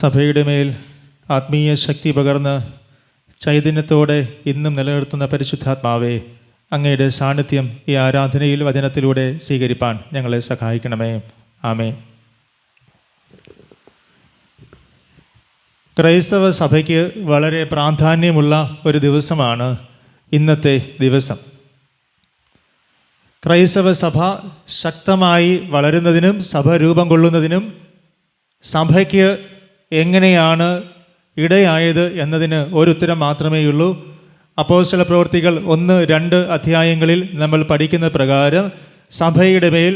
സഭയുടെ മേൽ ആത്മീയ ശക്തി പകർന്ന് ചൈതന്യത്തോടെ ഇന്നും നിലനിർത്തുന്ന പരിശുദ്ധാത്മാവേ, അങ്ങയുടെ സാന്നിധ്യം ഈ ആരാധനയിൽ വചനത്തിലൂടെ സ്വീകരിപ്പാൻ ഞങ്ങളെ സഹായിക്കണമേ. ആമേൻ. ക്രൈസ്തവ സഭയ്ക്ക് വളരെ പ്രാധാന്യമുള്ള ഒരു ദിവസമാണ് ഇന്നത്തെ ദിവസം. ക്രൈസ്തവ സഭ ശക്തമായി വളരുന്നതിനും സഭ രൂപം കൊള്ളുന്നതിനും സഭയ്ക്ക് എങ്ങനെയാണ് ഇടയായത് എന്നതിന് ഒരു ഉത്തരം മാത്രമേയുള്ളൂ. അപ്പോസ്തല പ്രവൃത്തികൾ 1-2 അധ്യായങ്ങളിൽ നമ്മൾ പഠിക്കുന്ന പ്രകാരം സഭയുടെ മേൽ,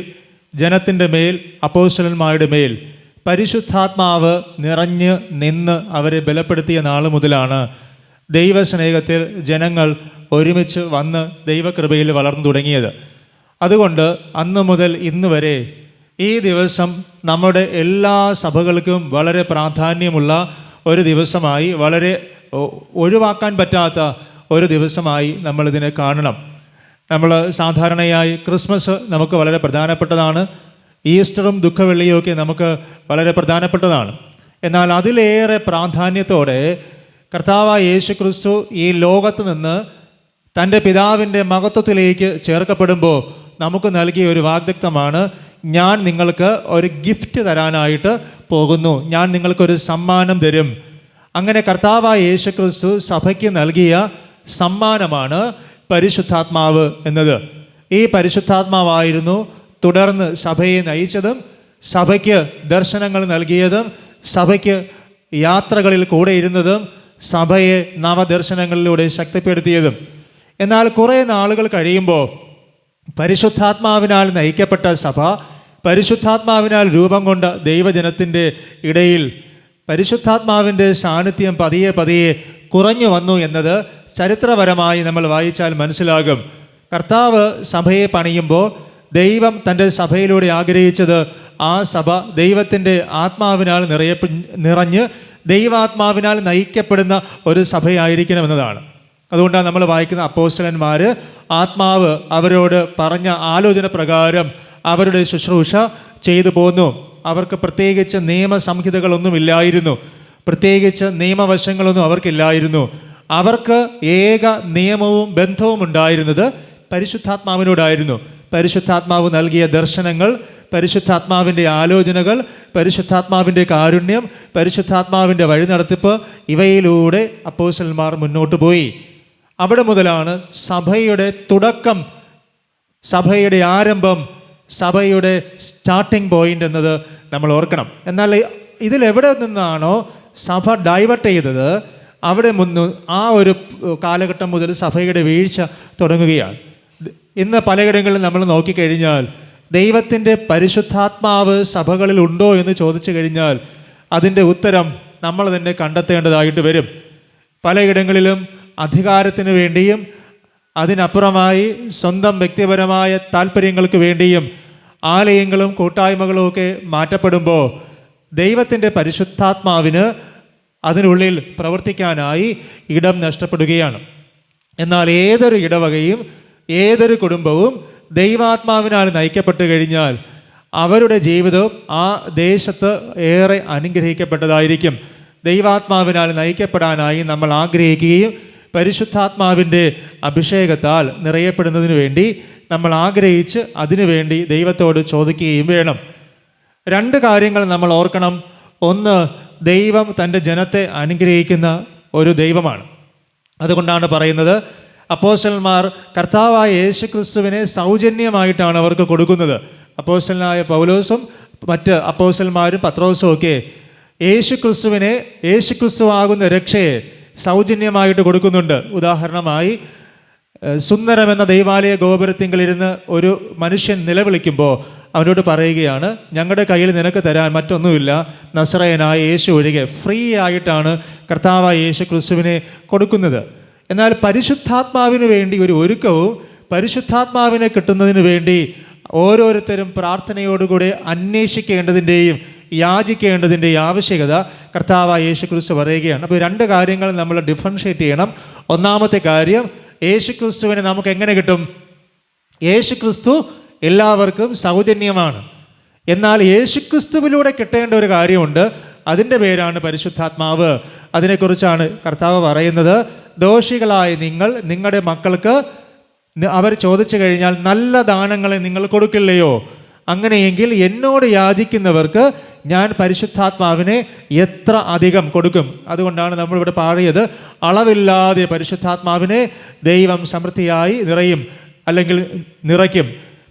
ജനത്തിൻ്റെ മേൽ, അപ്പോസ്തലന്മാരുടെ മേൽ പരിശുദ്ധാത്മാവ് നിറഞ്ഞ് നിന്ന് അവരെ ബലപ്പെടുത്തിയ നാൾ മുതലാണ് ദൈവസ്നേഹത്തിൽ ജനങ്ങൾ ഒരുമിച്ച് വന്ന് ദൈവകൃപയിൽ വളർന്നു തുടങ്ങിയത്. അതുകൊണ്ട് അന്നു മുതൽ ഇന്ന് വരെ ഈ ദിവസം നമ്മുടെ എല്ലാ സഭകൾക്കും വളരെ പ്രാധാന്യമുള്ള ഒരു ദിവസമായി, വളരെ ഒഴിവാക്കാൻ പറ്റാത്ത ഒരു ദിവസമായി നമ്മളിതിനെ കാണണം. നമ്മൾ സാധാരണയായി ക്രിസ്മസ് നമുക്ക് വളരെ പ്രധാനപ്പെട്ടതാണ്. ഈസ്റ്ററും ദുഃഖവെള്ളിയും ഒക്കെ നമുക്ക് വളരെ പ്രധാനപ്പെട്ടതാണ്. എന്നാൽ അതിലേറെ പ്രാധാന്യത്തോടെ കർത്താവായ യേശു ക്രിസ്തു ഈ ലോകത്ത് നിന്ന് തൻ്റെ പിതാവിൻ്റെ മഹത്വത്തിലേക്ക് ചേർക്കപ്പെടുമ്പോൾ നമുക്ക് നൽകിയ ഒരു വാഗ്ദത്തമാണ്, ഞാൻ നിങ്ങൾക്ക് ഒരു ഗിഫ്റ്റ് തരാനായിട്ട് പോകുന്നു, ഞാൻ നിങ്ങൾക്കൊരു സമ്മാനം തരും. അങ്ങനെ കർത്താവായ യേശു ക്രിസ്തു സഭയ്ക്ക് നൽകിയ സമ്മാനമാണ് പരിശുദ്ധാത്മാവ് എന്നത്. ഈ പരിശുദ്ധാത്മാവായിരുന്നു തുടർന്ന് സഭയെ നയിച്ചതും സഭയ്ക്ക് ദർശനങ്ങൾ നൽകിയതും സഭയ്ക്ക് യാത്രകളിൽ കൂടെ ഇരുന്നതും സഭയെ നവദർശനങ്ങളിലൂടെ ശക്തിപ്പെടുത്തിയതും. എന്നാൽ കുറേ നാളുകൾ കഴിയുമ്പോൾ പരിശുദ്ധാത്മാവിനാൽ നയിക്കപ്പെട്ട സഭ, പരിശുദ്ധാത്മാവിനാൽ രൂപം കൊണ്ട ദൈവജനത്തിൻ്റെ ഇടയിൽ പരിശുദ്ധാത്മാവിൻ്റെ സാന്നിധ്യം പതിയെ പതിയെ കുറഞ്ഞു വന്നു എന്നത് ചരിത്രപരമായി നമ്മൾ വായിച്ചാൽ മനസ്സിലാകും. കർത്താവ് സഭയെ പണിയുമ്പോൾ ദൈവം തൻ്റെ സഭയിലൂടെ ആഗ്രഹിച്ചത് ആ സഭ ദൈവത്തിൻ്റെ ആത്മാവിനാൽ നിറഞ്ഞ് ദൈവാത്മാവിനാൽ നയിക്കപ്പെടുന്ന ഒരു സഭയായിരിക്കണമെന്നതാണ്. അതുകൊണ്ടാണ് നമ്മൾ വായിക്കുന്ന അപ്പോസ്തലന്മാർ ആത്മാവ് അവരോട് പറഞ്ഞ ആലോചന പ്രകാരം അവരുടെ ശുശ്രൂഷ ചെയ്തു പോന്നു. അവർക്ക് പ്രത്യേകിച്ച് നിയമസംഹിതകളൊന്നുമില്ലായിരുന്നു, പ്രത്യേകിച്ച് നിയമവശങ്ങളൊന്നും അവർക്കില്ലായിരുന്നു. അവർക്ക് ഏക നിയമവും ബന്ധവും ഉണ്ടായിരുന്നത് പരിശുദ്ധാത്മാവിനോടായിരുന്നു. പരിശുദ്ധാത്മാവ് നൽകിയ ദർശനങ്ങൾ, പരിശുദ്ധാത്മാവിൻ്റെ ആലോചനകൾ, പരിശുദ്ധാത്മാവിൻ്റെ കാരുണ്യം, പരിശുദ്ധാത്മാവിൻ്റെ വഴിനടത്തിപ്പ്, ഇവയിലൂടെ അപ്പോസ്തലന്മാർ മുന്നോട്ട് പോയി. അവിടെ മുതലാണ് സഭയുടെ തുടക്കം, സഭയുടെ ആരംഭം, സഭയുടെ സ്റ്റാർട്ടിംഗ് പോയിന്റ് എന്നത് നമ്മൾ ഓർക്കണം. എന്നാൽ ഇതിലെവിടെ നിന്നാണോ സഭ ഡൈവേർട്ട് ചെയ്തത്, അവിടെ ആ ഒരു കാലഘട്ടം മുതൽ സഭയുടെ വീഴ്ച തുടങ്ങുകയാണ്. ഇന്ന് പലയിടങ്ങളിൽ നമ്മൾ നോക്കിക്കഴിഞ്ഞാൽ ദൈവത്തിൻ്റെ പരിശുദ്ധാത്മാവ് സഭകളിൽ ഉണ്ടോ എന്ന് ചോദിച്ചു കഴിഞ്ഞാൽ അതിൻ്റെ ഉത്തരം നമ്മൾ തന്നെ കണ്ടെത്തേണ്ടതായിട്ട് വരും. പലയിടങ്ങളിലും അധികാരത്തിന് വേണ്ടിയും അതിനപ്പുറമായി സ്വന്തം വ്യക്തിപരമായ താല്പര്യങ്ങൾക്ക് വേണ്ടിയും ആലയങ്ങളും കൂട്ടായ്മകളും ഒക്കെ മാറ്റപ്പെടുമ്പോൾ ദൈവത്തിൻ്റെ പരിശുദ്ധാത്മാവിന് അതിനുള്ളിൽ പ്രവർത്തിക്കാനായി ഇടം നഷ്ടപ്പെടുകയാണ്. എന്നാൽ ഏതൊരു ഇടവകയും ഏതൊരു കുടുംബവും ദൈവാത്മാവിനാൽ നയിക്കപ്പെട്ട് കഴിഞ്ഞാൽ അവരുടെ ജീവിതവും ആ ദേശത്ത് ഏറെ അനുഗ്രഹിക്കപ്പെട്ടതായിരിക്കും. ദൈവാത്മാവിനാൽ നയിക്കപ്പെടാനായി നമ്മൾ ആഗ്രഹിക്കുകയും പരിശുദ്ധാത്മാവിൻ്റെ അഭിഷേകത്താൽ നിറയപ്പെടുന്നതിന് വേണ്ടി നമ്മൾ ആഗ്രഹിച്ച് അതിനുവേണ്ടി ദൈവത്തോട് ചോദിക്കുകയും വേണം. 2 കാര്യങ്ങൾ നമ്മൾ ഓർക്കണം. ഒന്ന്, ദൈവം തൻ്റെ ജനത്തെ അനുഗ്രഹിക്കുന്ന ഒരു ദൈവമാണ്. അതുകൊണ്ടാണ് പറയുന്നത്, അപ്പോസ്തലന്മാർ കർത്താവായ യേശു ക്രിസ്തുവിനെ സൗജന്യമായിട്ടാണ് അവർക്ക് കൊടുക്കുന്നത്. അപ്പോസ്തലനായ പൗലോസും മറ്റ് അപ്പോസ്തലന്മാരും പത്രോസും ഒക്കെ യേശു ക്രിസ്തുവിനെ, യേശു ക്രിസ്തു ആകുന്ന രക്ഷയെ സൗജന്യമായിട്ട് കൊടുക്കുന്നുണ്ട്. ഉദാഹരണമായി സുന്ദരം എന്ന ദൈവാലയ ഗോപുരത്തിങ്കലിരുന്ന് ഒരു മനുഷ്യൻ നിലവിളിക്കുമ്പോൾ അവനോട് പറയുകയാണ്, ഞങ്ങളുടെ കയ്യിൽ നിനക്ക് തരാൻ മറ്റൊന്നുമില്ല, നസറയനായ യേശു ഒഴികെ. ഫ്രീ ആയിട്ടാണ് കർത്താവായ യേശു ക്രിസ്തുവിനെ കൊടുക്കുന്നത്. എന്നാൽ പരിശുദ്ധാത്മാവിന് വേണ്ടി ഒരു ഒരുക്കവും പരിശുദ്ധാത്മാവിനെ കിട്ടുന്നതിന് വേണ്ടി ഓരോരുത്തരും പ്രാർത്ഥനയോടുകൂടി അന്വേഷിക്കേണ്ടതിൻ്റെയും യാചിക്കേണ്ടതിൻ്റെയും ആവശ്യകത കർത്താവായ യേശു ക്രിസ്തു പറയുകയാണ്. അപ്പോൾ 2 കാര്യങ്ങൾ നമ്മൾ ഡിഫറൻഷ്യേറ്റ് ചെയ്യണം. ഒന്നാമത്തെ കാര്യം, യേശു ക്രിസ്തുവിനെ നമുക്ക് എങ്ങനെ കിട്ടും? യേശു ക്രിസ്തു എല്ലാവർക്കും സൗജന്യമാണ്. എന്നാൽ യേശുക്രിസ്തുവിലൂടെ കിട്ടേണ്ട ഒരു കാര്യമുണ്ട്. അതിൻ്റെ പേരാണ് പരിശുദ്ധാത്മാവ്. അതിനെക്കുറിച്ചാണ് കർത്താവ് പറയുന്നത്. ദോഷികളായ നിങ്ങൾ നിങ്ങളുടെ മക്കൾക്ക് അവർ ചോദിച്ചു കഴിഞ്ഞാൽ നല്ല ദാനങ്ങളെ നിങ്ങൾ കൊടുക്കില്ലയോ? അങ്ങനെയെങ്കിൽ എന്നോട് യാചിക്കുന്നവർക്ക് ഞാൻ പരിശുദ്ധാത്മാവിനെ എത്ര അധികം കൊടുക്കും. അതുകൊണ്ടാണ് നമ്മളിവിടെ പാടിയത്, അളവില്ലാതെ പരിശുദ്ധാത്മാവിനെ ദൈവം സമൃദ്ധിയായി നിറയും, അല്ലെങ്കിൽ നിറയ്ക്കും.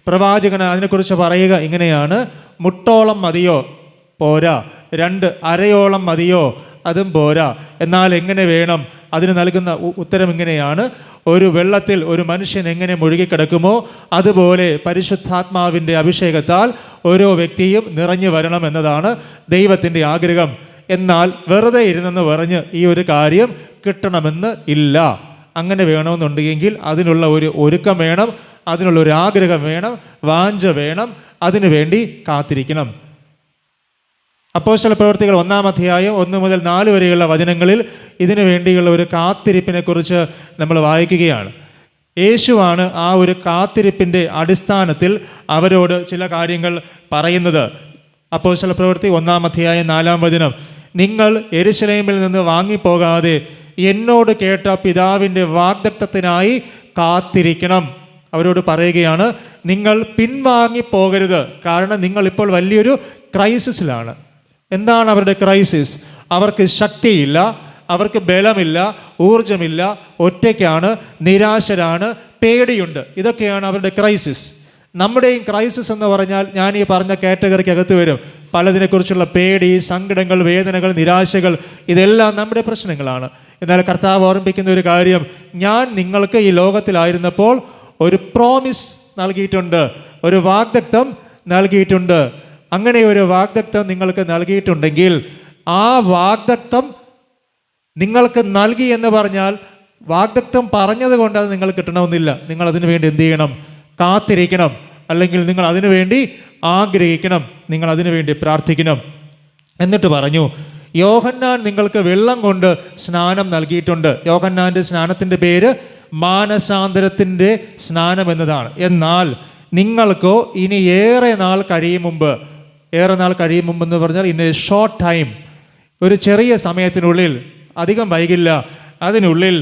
പ്രവാചകൻ അതിനെക്കുറിച്ച് പറയുക ഇങ്ങനെയാണ്: മുട്ടോളം മതിയോ? പോരാ. 2 അരയോളം മതിയോ? അതും പോരാ. എന്നാൽ എങ്ങനെ വേണം? അതിന് നൽകുന്ന ഉത്തരം ഇങ്ങനെയാണ്: ഒരു വെള്ളത്തിൽ ഒരു മനുഷ്യൻ എങ്ങനെ മുഴുകിക്കിടക്കുമോ അതുപോലെ പരിശുദ്ധാത്മാവിൻ്റെ അഭിഷേകത്താൽ ഓരോ വ്യക്തിയും നിറഞ്ഞു വരണം എന്നതാണ് ദൈവത്തിൻ്റെ ആഗ്രഹം. എന്നാൽ വെറുതെ ഇരുന്നെന്ന് പറഞ്ഞ് ഈ ഒരു കാര്യം കിട്ടണമെന്ന് ഇല്ല. അങ്ങനെ വേണമെന്നുണ്ടെങ്കിൽ അതിനുള്ള ഒരു ഒരുക്കം വേണം, അതിനുള്ള ഒരു ആഗ്രഹം വേണം, വാഞ്ച വേണം, അതിനു വേണ്ടി കാത്തിരിക്കണം. അപ്പോസ്തല പ്രവൃത്തികൾ 1-ാം അധ്യായം 1 മുതൽ 4 വരെയുള്ള വചനങ്ങളിൽ ഇതിനു വേണ്ടിയുള്ള ഒരു കാത്തിരിപ്പിനെ കുറിച്ച് നമ്മൾ വായിക്കുകയാണ്. യേശുവാണ് ആ ഒരു കാത്തിരിപ്പിൻ്റെ അടിസ്ഥാനത്തിൽ അവരോട് ചില കാര്യങ്ങൾ പറയുന്നത്. അപ്പോസ്തല പ്രവൃത്തി 1-ാം അധ്യായം 4-ാം വചനം: നിങ്ങൾ യെരൂശലേമിൽ നിന്ന് വാങ്ങിപ്പോകാതെ എന്നോട് കേട്ട പിതാവിൻ്റെ വാഗ്ദത്തത്തിനായി കാത്തിരിക്കണം. അവരോട് പറയുകയാണ്, നിങ്ങൾ പിൻവാങ്ങിപ്പോകരുത്. കാരണം നിങ്ങളിപ്പോൾ വലിയൊരു ക്രൈസിസിലാണ്. എന്താണ് അവരുടെ ക്രൈസിസ്? അവർക്ക് ശക്തിയില്ല, അവർക്ക് ബലമില്ല, ഊർജമില്ല, ഒറ്റയ്ക്കാണ്, നിരാശരാണ്, പേടിയുണ്ട്. ഇതൊക്കെയാണ് അവരുടെ ക്രൈസിസ്. നമ്മുടെയും ക്രൈസിസ് എന്ന് പറഞ്ഞാൽ ഞാൻ ഈ പറഞ്ഞ കാറ്റഗറിക്ക് അകത്ത് വരും. പലതിനെക്കുറിച്ചുള്ള പേടി, സങ്കടങ്ങൾ, വേദനകൾ, നിരാശകൾ, ഇതെല്ലാം നമ്മുടെ പ്രശ്നങ്ങളാണ്. എന്നാൽ കർത്താവ് ഓർമ്മിപ്പിക്കുന്ന ഒരു കാര്യം, ഞാൻ നിങ്ങൾക്ക് ഈ ലോകത്തിലായിരുന്നപ്പോൾ ഒരു പ്രോമിസ് നൽകിയിട്ടുണ്ട്, ഒരു വാഗ്ദത്തം നൽകിയിട്ടുണ്ട്. അങ്ങനെ ഒരു വാഗ്ദത്തം നിങ്ങൾക്ക് നൽകിയിട്ടുണ്ടെങ്കിൽ ആ വാഗ്ദത്തം നിങ്ങൾക്ക് നൽകി എന്ന് പറഞ്ഞാൽ വാഗ്ദത്തം പറഞ്ഞത് കൊണ്ട് അത് നിങ്ങൾ കിട്ടണമെന്നില്ല. നിങ്ങൾ അതിനു വേണ്ടി എന്ത് ചെയ്യണം? കാത്തിരിക്കണം. അല്ലെങ്കിൽ നിങ്ങൾ അതിനു വേണ്ടി ആഗ്രഹിക്കണം, നിങ്ങൾ അതിനു വേണ്ടി പ്രാർത്ഥിക്കണം. എന്നിട്ട് പറഞ്ഞു, യോഹന്നാൻ നിങ്ങൾക്ക് വെള്ളം കൊണ്ട് സ്നാനം നൽകിയിട്ടുണ്ട്. യോഹന്നാൻ്റെ സ്നാനത്തിൻ്റെ പേര് മാനസാന്തരത്തിൻ്റെ സ്നാനം എന്നതാണ്. എന്നാൽ നിങ്ങൾക്കോ ഇനി ഏറെ നാൾ കഴിയും മുമ്പ് എന്ന് പറഞ്ഞാൽ ഇൻ എ ഷോർട്ട് ടൈം, ഒരു ചെറിയ സമയത്തിനുള്ളിൽ, അധികം വൈകില്ല, അതിനുള്ളിൽ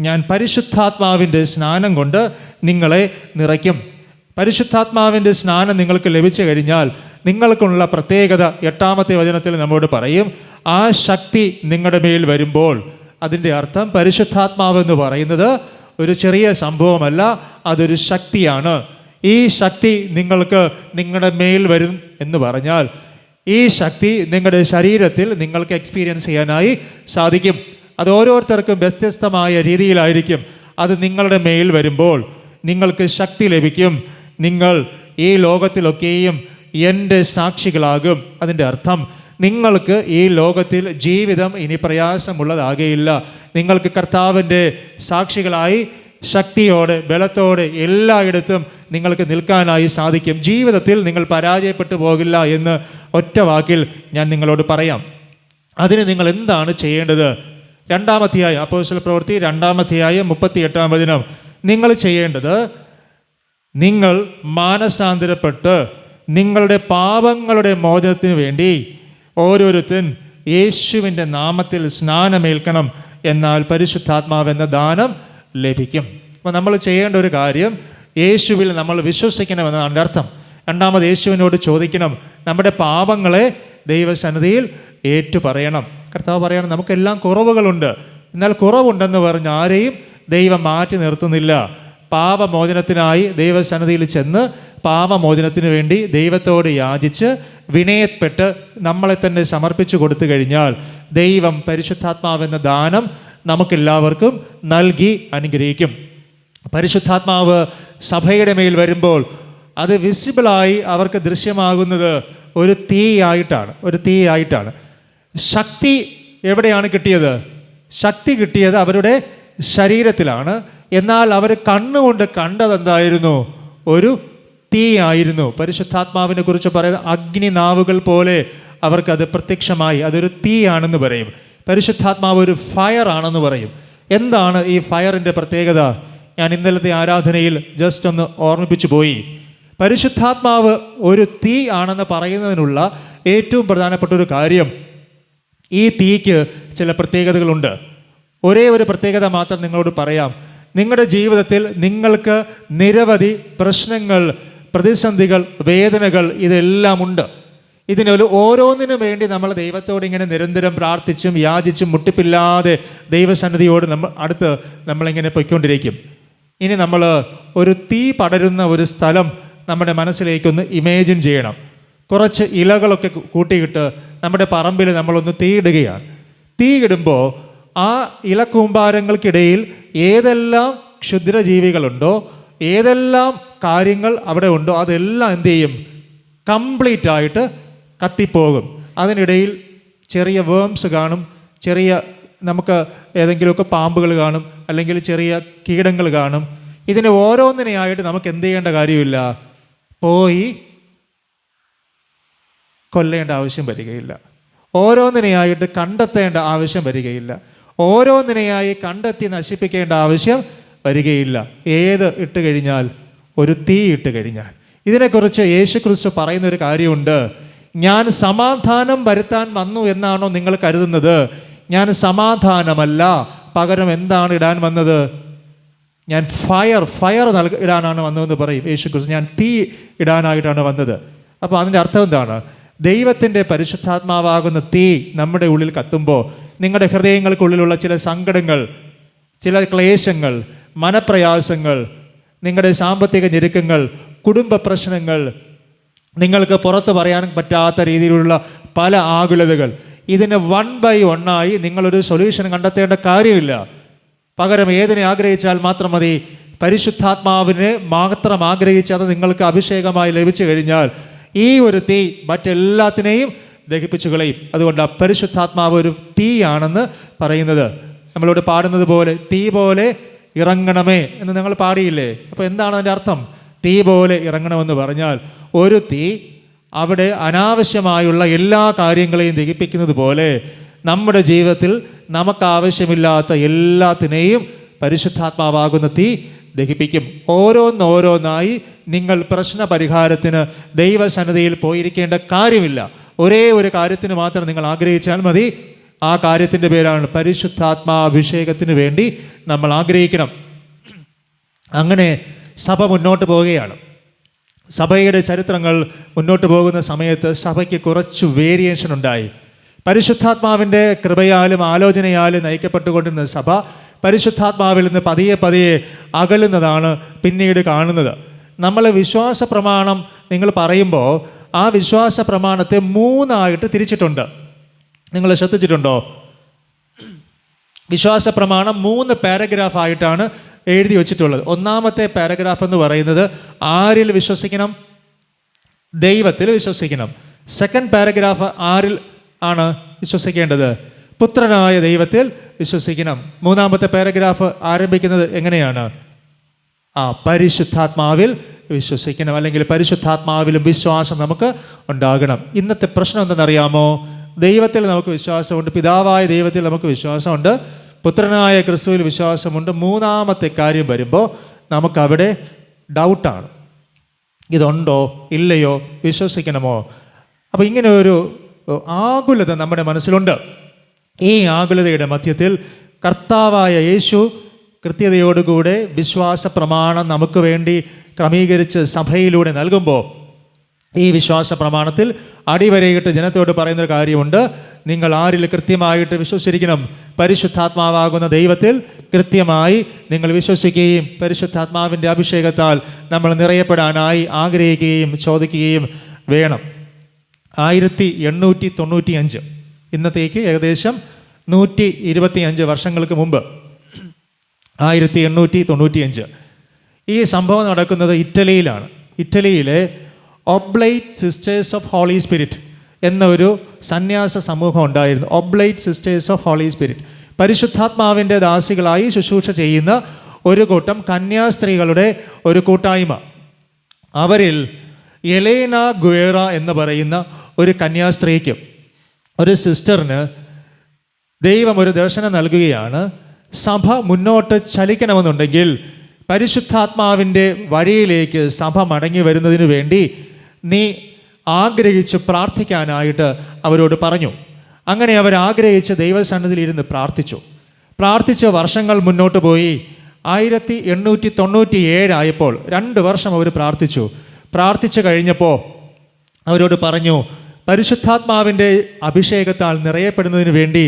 ഞാൻ പരിശുദ്ധാത്മാവിൻ്റെ സ്നാനം കൊണ്ട് നിങ്ങളെ നിറയ്ക്കും. പരിശുദ്ധാത്മാവിൻ്റെ സ്നാനം നിങ്ങൾക്ക് ലഭിച്ചു കഴിഞ്ഞാൽ നിങ്ങൾക്കുള്ള പ്രത്യേകത 8-ാമത്തെ വചനത്തിൽ നമ്മോട് പറയും. ആ ശക്തി നിങ്ങളുടെ മേൽ വരുമ്പോൾ, അതിൻ്റെ അർത്ഥം പരിശുദ്ധാത്മാവ് എന്ന് പറയുന്നത് ഒരു ചെറിയ സംഭവമല്ല, അതൊരു ശക്തിയാണ്. ഈ ശക്തി നിങ്ങളുടെ മേൽ വരും എന്ന് പറഞ്ഞാൽ ഈ ശക്തി നിങ്ങളുടെ ശരീരത്തിൽ നിങ്ങൾക്ക് എക്സ്പീരിയൻസ് ചെയ്യാനായി സാധിക്കും. അത് ഓരോരുത്തർക്കും വ്യത്യസ്തമായ രീതിയിലായിരിക്കും. അത് നിങ്ങളുടെ മേൽ വരുമ്പോൾ നിങ്ങൾക്ക് ശക്തി ലഭിക്കും. നിങ്ങൾ ഈ ലോകത്തിലൊക്കെയും എൻ്റെ സാക്ഷികളാകും. അതിൻ്റെ അർത്ഥം നിങ്ങൾക്ക് ഈ ലോകത്തിൽ ജീവിതം ഇനി പ്രയാസമുള്ളതാകുകയില്ല. നിങ്ങൾക്ക് കർത്താവിൻ്റെ സാക്ഷികളായി ശക്തിയോടെ, ബലത്തോടെ എല്ലായിടത്തും നിങ്ങൾക്ക് നിൽക്കാനായി സാധിക്കും. ജീവിതത്തിൽ നിങ്ങൾ പരാജയപ്പെട്ടു പോകില്ല എന്ന് ഒറ്റ വാക്കിൽ ഞാൻ നിങ്ങളോട് പറയാം. അതിന് നിങ്ങൾ എന്താണ് ചെയ്യേണ്ടത്? 2-ാം അധ്യായം അപ്പോസ്തല പ്രവൃത്തി 2-ാം അധ്യായം 38-ാം വചനം. നിങ്ങൾ ചെയ്യേണ്ടത്, നിങ്ങൾ മാനസാന്തരപ്പെട്ട് നിങ്ങളുടെ പാപങ്ങളുടെ മോചനത്തിന് വേണ്ടി ഓരോരുത്തൻ യേശുവിൻ്റെ നാമത്തിൽ സ്നാനമേൽക്കണം, എന്നാൽ പരിശുദ്ധാത്മാവെന്ന ദാനം ലഭിക്കും. അപ്പോൾ നമ്മൾ ചെയ്യേണ്ട ഒരു കാര്യം, യേശുവിൽ നമ്മൾ വിശ്വസിക്കണമെന്നാണ് അർത്ഥം. രണ്ടാമത് യേശുവിനോട് ചോദിക്കണം, നമ്മുടെ പാപങ്ങളെ ദൈവസന്നിധിയിൽ ഏറ്റുപറയണം. കർത്താവ് പറയണം, നമുക്കെല്ലാം കുറവുകളുണ്ട്, എന്നാൽ കുറവുണ്ടെന്ന് പറഞ്ഞ് ആരെയും ദൈവം മാറ്റി നിർത്തുന്നില്ല. പാപമോചനത്തിനായി ദൈവസന്നിധിയിൽ ചെന്ന് പാപമോചനത്തിന് വേണ്ടി ദൈവത്തോട് യാചിച്ച് വിനയപ്പെട്ട് നമ്മളെ തന്നെ സമർപ്പിച്ചു കൊടുത്തു കഴിഞ്ഞാൽ ദൈവം പരിശുദ്ധാത്മാവെന്ന ദാനം നമുക്കെല്ലാവർക്കും നൽകി അനുഗ്രഹിക്കും. പരിശുദ്ധാത്മാവ് സഭയുടെ മേൽ വരുമ്പോൾ അത് വിസിബിളായി അവർക്ക് ദൃശ്യമാകുന്നത് ഒരു തീയായിട്ടാണ്. ശക്തി എവിടെയാണ് കിട്ടിയത്? ശക്തി കിട്ടിയത് അവരുടെ ശരീരത്തിലാണ്. എന്നാൽ അവർ കണ്ണുകൊണ്ട് കണ്ടതെന്തായിരുന്നു? ഒരു തീ ആയിരുന്നു. പരിശുദ്ധാത്മാവിനെ കുറിച്ച് പറയുന്ന അഗ്നിനാവുകൾ പോലെ അവർക്കത് പ്രത്യക്ഷമായി. അതൊരു തീ ആണെന്ന് പറയും. പരിശുദ്ധാത്മാവ് ഒരു ഫയർ ആണെന്ന് പറയും. എന്താണ് ഈ ഫയറിൻ്റെ പ്രത്യേകത? ഞാൻ ഇന്നലത്തെ ആരാധനയിൽ ജസ്റ്റ് ഒന്ന് ഓർമ്മിപ്പിച്ചു പോയി. പരിശുദ്ധാത്മാവ് ഒരു തീ ആണെന്ന് പറയുന്നതിനുള്ള ഏറ്റവും പ്രധാനപ്പെട്ട ഒരു കാര്യം, ഈ തീക്ക് ചില പ്രത്യേകതകളുണ്ട്. ഒരേ ഒരു പ്രത്യേകത മാത്രം നിങ്ങളോട് പറയാം. നിങ്ങളുടെ ജീവിതത്തിൽ നിങ്ങൾക്ക് നിരവധി പ്രശ്നങ്ങൾ, പ്രതിസന്ധികൾ, വേദനകൾ ഇതെല്ലാം ഉണ്ട്. ഇതിനൊരു ഓരോന്നിനും വേണ്ടി നമ്മൾ ദൈവത്തോട് ഇങ്ങനെ നിരന്തരം പ്രാർത്ഥിച്ചും യാചിച്ചും മുട്ടിപ്പില്ലാതെ ദൈവസന്നിധിയോട് അടുത്ത് നമ്മളിങ്ങനെ പൊയ്ക്കൊണ്ടിരിക്കും. ഇനി നമ്മൾ ഒരു തീ പടരുന്ന ഒരു സ്ഥലം നമ്മുടെ മനസ്സിലേക്കൊന്ന് ഇമേജിൻ ചെയ്യണം. കുറച്ച് ഇലകളൊക്കെ കൂട്ടിയിട്ട് നമ്മുടെ പറമ്പിൽ നമ്മളൊന്ന് തീയിടുകയാണ്. തീയിടുമ്പോൾ ആ ഇലക്കൂമ്പാരങ്ങൾക്കിടയിൽ ഏതെല്ലാം ക്ഷുദ്രജീവികളുണ്ടോ, ഏതെല്ലാം കാര്യങ്ങൾ അവിടെ ഉണ്ടോ, അതെല്ലാം എന്ത് ചെയ്യും? കംപ്ലീറ്റ് ആയിട്ട് കത്തിപ്പോകും. അതിനിടയിൽ ചെറിയ വേംസ് കാണും, ചെറിയ നമുക്ക് ഏതെങ്കിലുമൊക്കെ പാമ്പുകൾ കാണും, അല്ലെങ്കിൽ ചെറിയ കീടങ്ങൾ കാണും. ഇതിനെ ഓരോന്നിനെയായിട്ട് നമുക്ക് എന്ത് ചെയ്യേണ്ട കാര്യമില്ല, പോയി കൊല്ലേണ്ട ആവശ്യം വരികയില്ല. ഓരോന്നിനെയായിട്ട് കണ്ടെത്തേണ്ട ആവശ്യം വരികയില്ല. ഓരോന്നിനെയായി കണ്ടെത്തി നശിപ്പിക്കേണ്ട ആവശ്യം വരികയില്ല. ഏത് ഇട്ട് കഴിഞ്ഞാൽ? ഒരു തീ ഇട്ട് കഴിഞ്ഞാൽ. ഇതിനെക്കുറിച്ച് യേശുക്രിസ്തു പറയുന്നൊരു കാര്യമുണ്ട്. ഞാൻ സമാധാനം വരുത്താൻ വന്നു എന്നാണോ നിങ്ങൾ കരുതുന്നത്? ഞാൻ സമാധാനമല്ല, പകരം എന്താണ് ഇടാൻ വന്നത്? ഞാൻ ഫയർ ഇടാനാണ് വന്നതെന്ന് പറയും യേശുക്രിസ്തു. ഞാൻ തീ ഇടാനായിട്ടാണ് വന്നത്. അപ്പോൾ അതിൻ്റെ അർത്ഥം എന്താണ്? ദൈവത്തിൻ്റെ പരിശുദ്ധാത്മാവാകുന്ന തീ നമ്മുടെ ഉള്ളിൽ കത്തുമ്പോൾ നിങ്ങളുടെ ഹൃദയങ്ങൾക്കുള്ളിലുള്ള ചില സങ്കടങ്ങൾ, ചില ക്ലേശങ്ങൾ, മനപ്രയാസങ്ങൾ, നിങ്ങളുടെ സാമ്പത്തിക ഞെരുക്കങ്ങൾ, കുടുംബ പ്രശ്നങ്ങൾ, നിങ്ങൾക്ക് പുറത്ത് പറയാൻ പറ്റാത്ത രീതിയിലുള്ള പല ആകുലതകൾ, ഇതിന് 1 by 1 ആയി നിങ്ങളൊരു സൊല്യൂഷൻ കണ്ടെത്തേണ്ട കാര്യമില്ല. പകരം ഏതിനെ ആഗ്രഹിച്ചാൽ മാത്രം മതി? പരിശുദ്ധാത്മാവിനെ മാത്രം ആഗ്രഹിച്ച് അത് നിങ്ങൾക്ക് അഭിഷേകമായി ലഭിച്ചു കഴിഞ്ഞാൽ ഈ ഒരു തീ മറ്റെല്ലാത്തിനെയും ദഹിപ്പിച്ചു കളയും. അതുകൊണ്ട് പരിശുദ്ധാത്മാവ് ഒരു തീയാണെന്ന് പറയുന്നത്. നമ്മളിവിടെ പാടുന്നത് പോലെ തീ പോലെ ഇറങ്ങണമേ എന്ന് ഞങ്ങൾ പാടിയില്ലേ? അപ്പോൾ എന്താണ് അതിൻ്റെ അർത്ഥം? തീ പോലെ ഇറങ്ങണമെന്ന് പറഞ്ഞാൽ ഒരു തീ അവിടെ അനാവശ്യമായുള്ള എല്ലാ കാര്യങ്ങളെയും ദഹിപ്പിക്കുന്നത് പോലെ നമ്മുടെ ജീവിതത്തിൽ നമുക്കാവശ്യമില്ലാത്ത എല്ലാത്തിനെയും പരിശുദ്ധാത്മാവാകുന്ന തീ ദഹിപ്പിക്കും. ഓരോന്നോരോന്നായി നിങ്ങൾ പ്രശ്ന പരിഹാരത്തിന് ദൈവസന്നിധിയിൽ പോയിരിക്കേണ്ട കാര്യമില്ല. ഒരേ ഒരു കാര്യത്തിന് മാത്രം നിങ്ങൾ ആഗ്രഹിച്ചാൽ മതി. ആ കാര്യത്തിൻ്റെ പേരാണ് പരിശുദ്ധാത്മാഭിഷേകത്തിന് വേണ്ടി നമ്മൾ ആഗ്രഹിക്കണം. അങ്ങനെ സഭ മുന്നോട്ട് പോവുകയാണ്. സഭയുടെ ചരിത്രങ്ങൾ മുന്നോട്ട് പോകുന്ന സമയത്ത് സഭയ്ക്ക് കുറച്ച് വേരിയേഷൻ ഉണ്ടായി. പരിശുദ്ധാത്മാവിൻ്റെ കൃപയാലും ആലോചനയാലും നയിക്കപ്പെട്ടുകൊണ്ടിരുന്ന സഭ പരിശുദ്ധാത്മാവിൽ നിന്ന് പതിയെ പതിയെ അകലുന്നതാണ് പിന്നീട് കാണുന്നത്. നമ്മൾ വിശ്വാസ പ്രമാണം നിങ്ങൾ പറയുമ്പോൾ ആ വിശ്വാസ പ്രമാണത്തെ 3 തിരിച്ചിട്ടുണ്ട്. നിങ്ങൾ ശ്രദ്ധിച്ചിട്ടുണ്ടോ? വിശ്വാസ പ്രമാണം 3 പാരഗ്രാഫായിട്ടാണ് എഴുതി വച്ചിട്ടുള്ളത്. ഒന്നാമത്തെ പാരഗ്രാഫ് എന്ന് പറയുന്നത് ആരിൽ വിശ്വസിക്കണം? ദൈവത്തിൽ വിശ്വസിക്കണം. സെക്കൻഡ് പാരഗ്രാഫ് ആരിൽ ആണ് വിശ്വസിക്കേണ്ടത്? പുത്രനായ ദൈവത്തിൽ വിശ്വസിക്കണം. മൂന്നാമത്തെ പാരഗ്രാഫ് ആരംഭിക്കുന്നത് എങ്ങനെയാണ്? പരിശുദ്ധാത്മാവിൽ വിശ്വസിക്കണം, അല്ലെങ്കിൽ പരിശുദ്ധാത്മാവിലും വിശ്വാസം നമുക്ക് ഉണ്ടാകണം. ഇന്നത്തെ പ്രശ്നം എന്തെന്നറിയാമോ? ദൈവത്തിൽ നമുക്ക് വിശ്വാസമുണ്ട്, പിതാവായ ദൈവത്തിൽ നമുക്ക് വിശ്വാസമുണ്ട്, പുത്രനായ ക്രിസ്തുവിൽ വിശ്വാസമുണ്ട്. മൂന്നാമത്തെ കാര്യം വരുമ്പോൾ നമുക്കവിടെ ഡൗട്ടാണ്. ഇതുണ്ടോ ഇല്ലയോ, വിശ്വസിക്കണമോ? അപ്പോൾ ഇങ്ങനെ ഒരു ആകുലത നമ്മുടെ മനസ്സിലുണ്ട്. ഈ ആകുലതയുടെ മധ്യത്തിൽ കർത്താവായ യേശു കൃത്യതയോടുകൂടെ വിശ്വാസ പ്രമാണം നമുക്ക് വേണ്ടി ക്രമീകരിച്ച് സഭയിലൂടെ നൽകുമ്പോൾ ഈ വിശ്വാസ പ്രമാണത്തിൽ അടിവരയിട്ട് ജനത്തോട് പറയുന്നൊരു കാര്യമുണ്ട്. നിങ്ങൾ ആരിൽ കൃത്യമായിട്ട് വിശ്വസിച്ചിരിക്കണം? പരിശുദ്ധാത്മാവാകുന്ന ദൈവത്തിൽ കൃത്യമായി നിങ്ങൾ വിശ്വസിക്കുകയും പരിശുദ്ധാത്മാവിൻ്റെ അഭിഷേകത്താൽ നമ്മൾ നിറയപ്പെടാനായി ആഗ്രഹിക്കുകയും ചോദിക്കുകയും വേണം. 1895, ഇന്നത്തേക്ക് ഏകദേശം 125 വർഷങ്ങൾക്ക് മുമ്പ്, 1895 ഈ സംഭവം നടക്കുന്നത് ഇറ്റലിയിലാണ്. ഇറ്റലിയിലെ ഒബ്ലൈറ്റ് സിസ്റ്റേഴ്സ് ഓഫ് ഹോളി സ്പിരിറ്റ് എന്നൊരു സന്യാസ സമൂഹം ഉണ്ടായിരുന്നു. ഒബ്ലൈറ്റ് സിസ്റ്റേഴ്സ് ഓഫ് ഹോളി സ്പിരിറ്റ്, പരിശുദ്ധാത്മാവിൻ്റെ ദാസികളായി ശുശ്രൂഷ ചെയ്യുന്ന ഒരു കൂട്ടം കന്യാസ്ത്രീകളുടെ ഒരു കൂട്ടായ്മ. അവരിൽ എലേന ഗുവേറ എന്ന് പറയുന്ന ഒരു കന്യാസ്ത്രീക്ക്, ഒരു സിസ്റ്ററിന് ദൈവം ഒരു ദർശനം നൽകുകയാണ്. സഭ മുന്നോട്ട് ചലിക്കണമെന്നുണ്ടെങ്കിൽ പരിശുദ്ധാത്മാവിൻ്റെ വഴിയിലേക്ക് സഭ മടങ്ങി വരുന്നതിന് വേണ്ടി നീ ആഗ്രഹിച്ച് പ്രാർത്ഥിക്കാനായിട്ട് അവരോട് പറഞ്ഞു. അങ്ങനെ അവർ ആഗ്രഹിച്ച് ദൈവസന്നിധിയിൽ ഇരുന്ന് പ്രാർത്ഥിച്ച് വർഷങ്ങൾ മുന്നോട്ട് പോയി. 1897 ആയപ്പോൾ 2 വർഷം അവർ പ്രാർത്ഥിച്ചു കഴിഞ്ഞപ്പോൾ അവരോട് പറഞ്ഞു, പരിശുദ്ധാത്മാവിൻ്റെ അഭിഷേകത്താൽ നിറയപ്പെടുന്നതിന് വേണ്ടി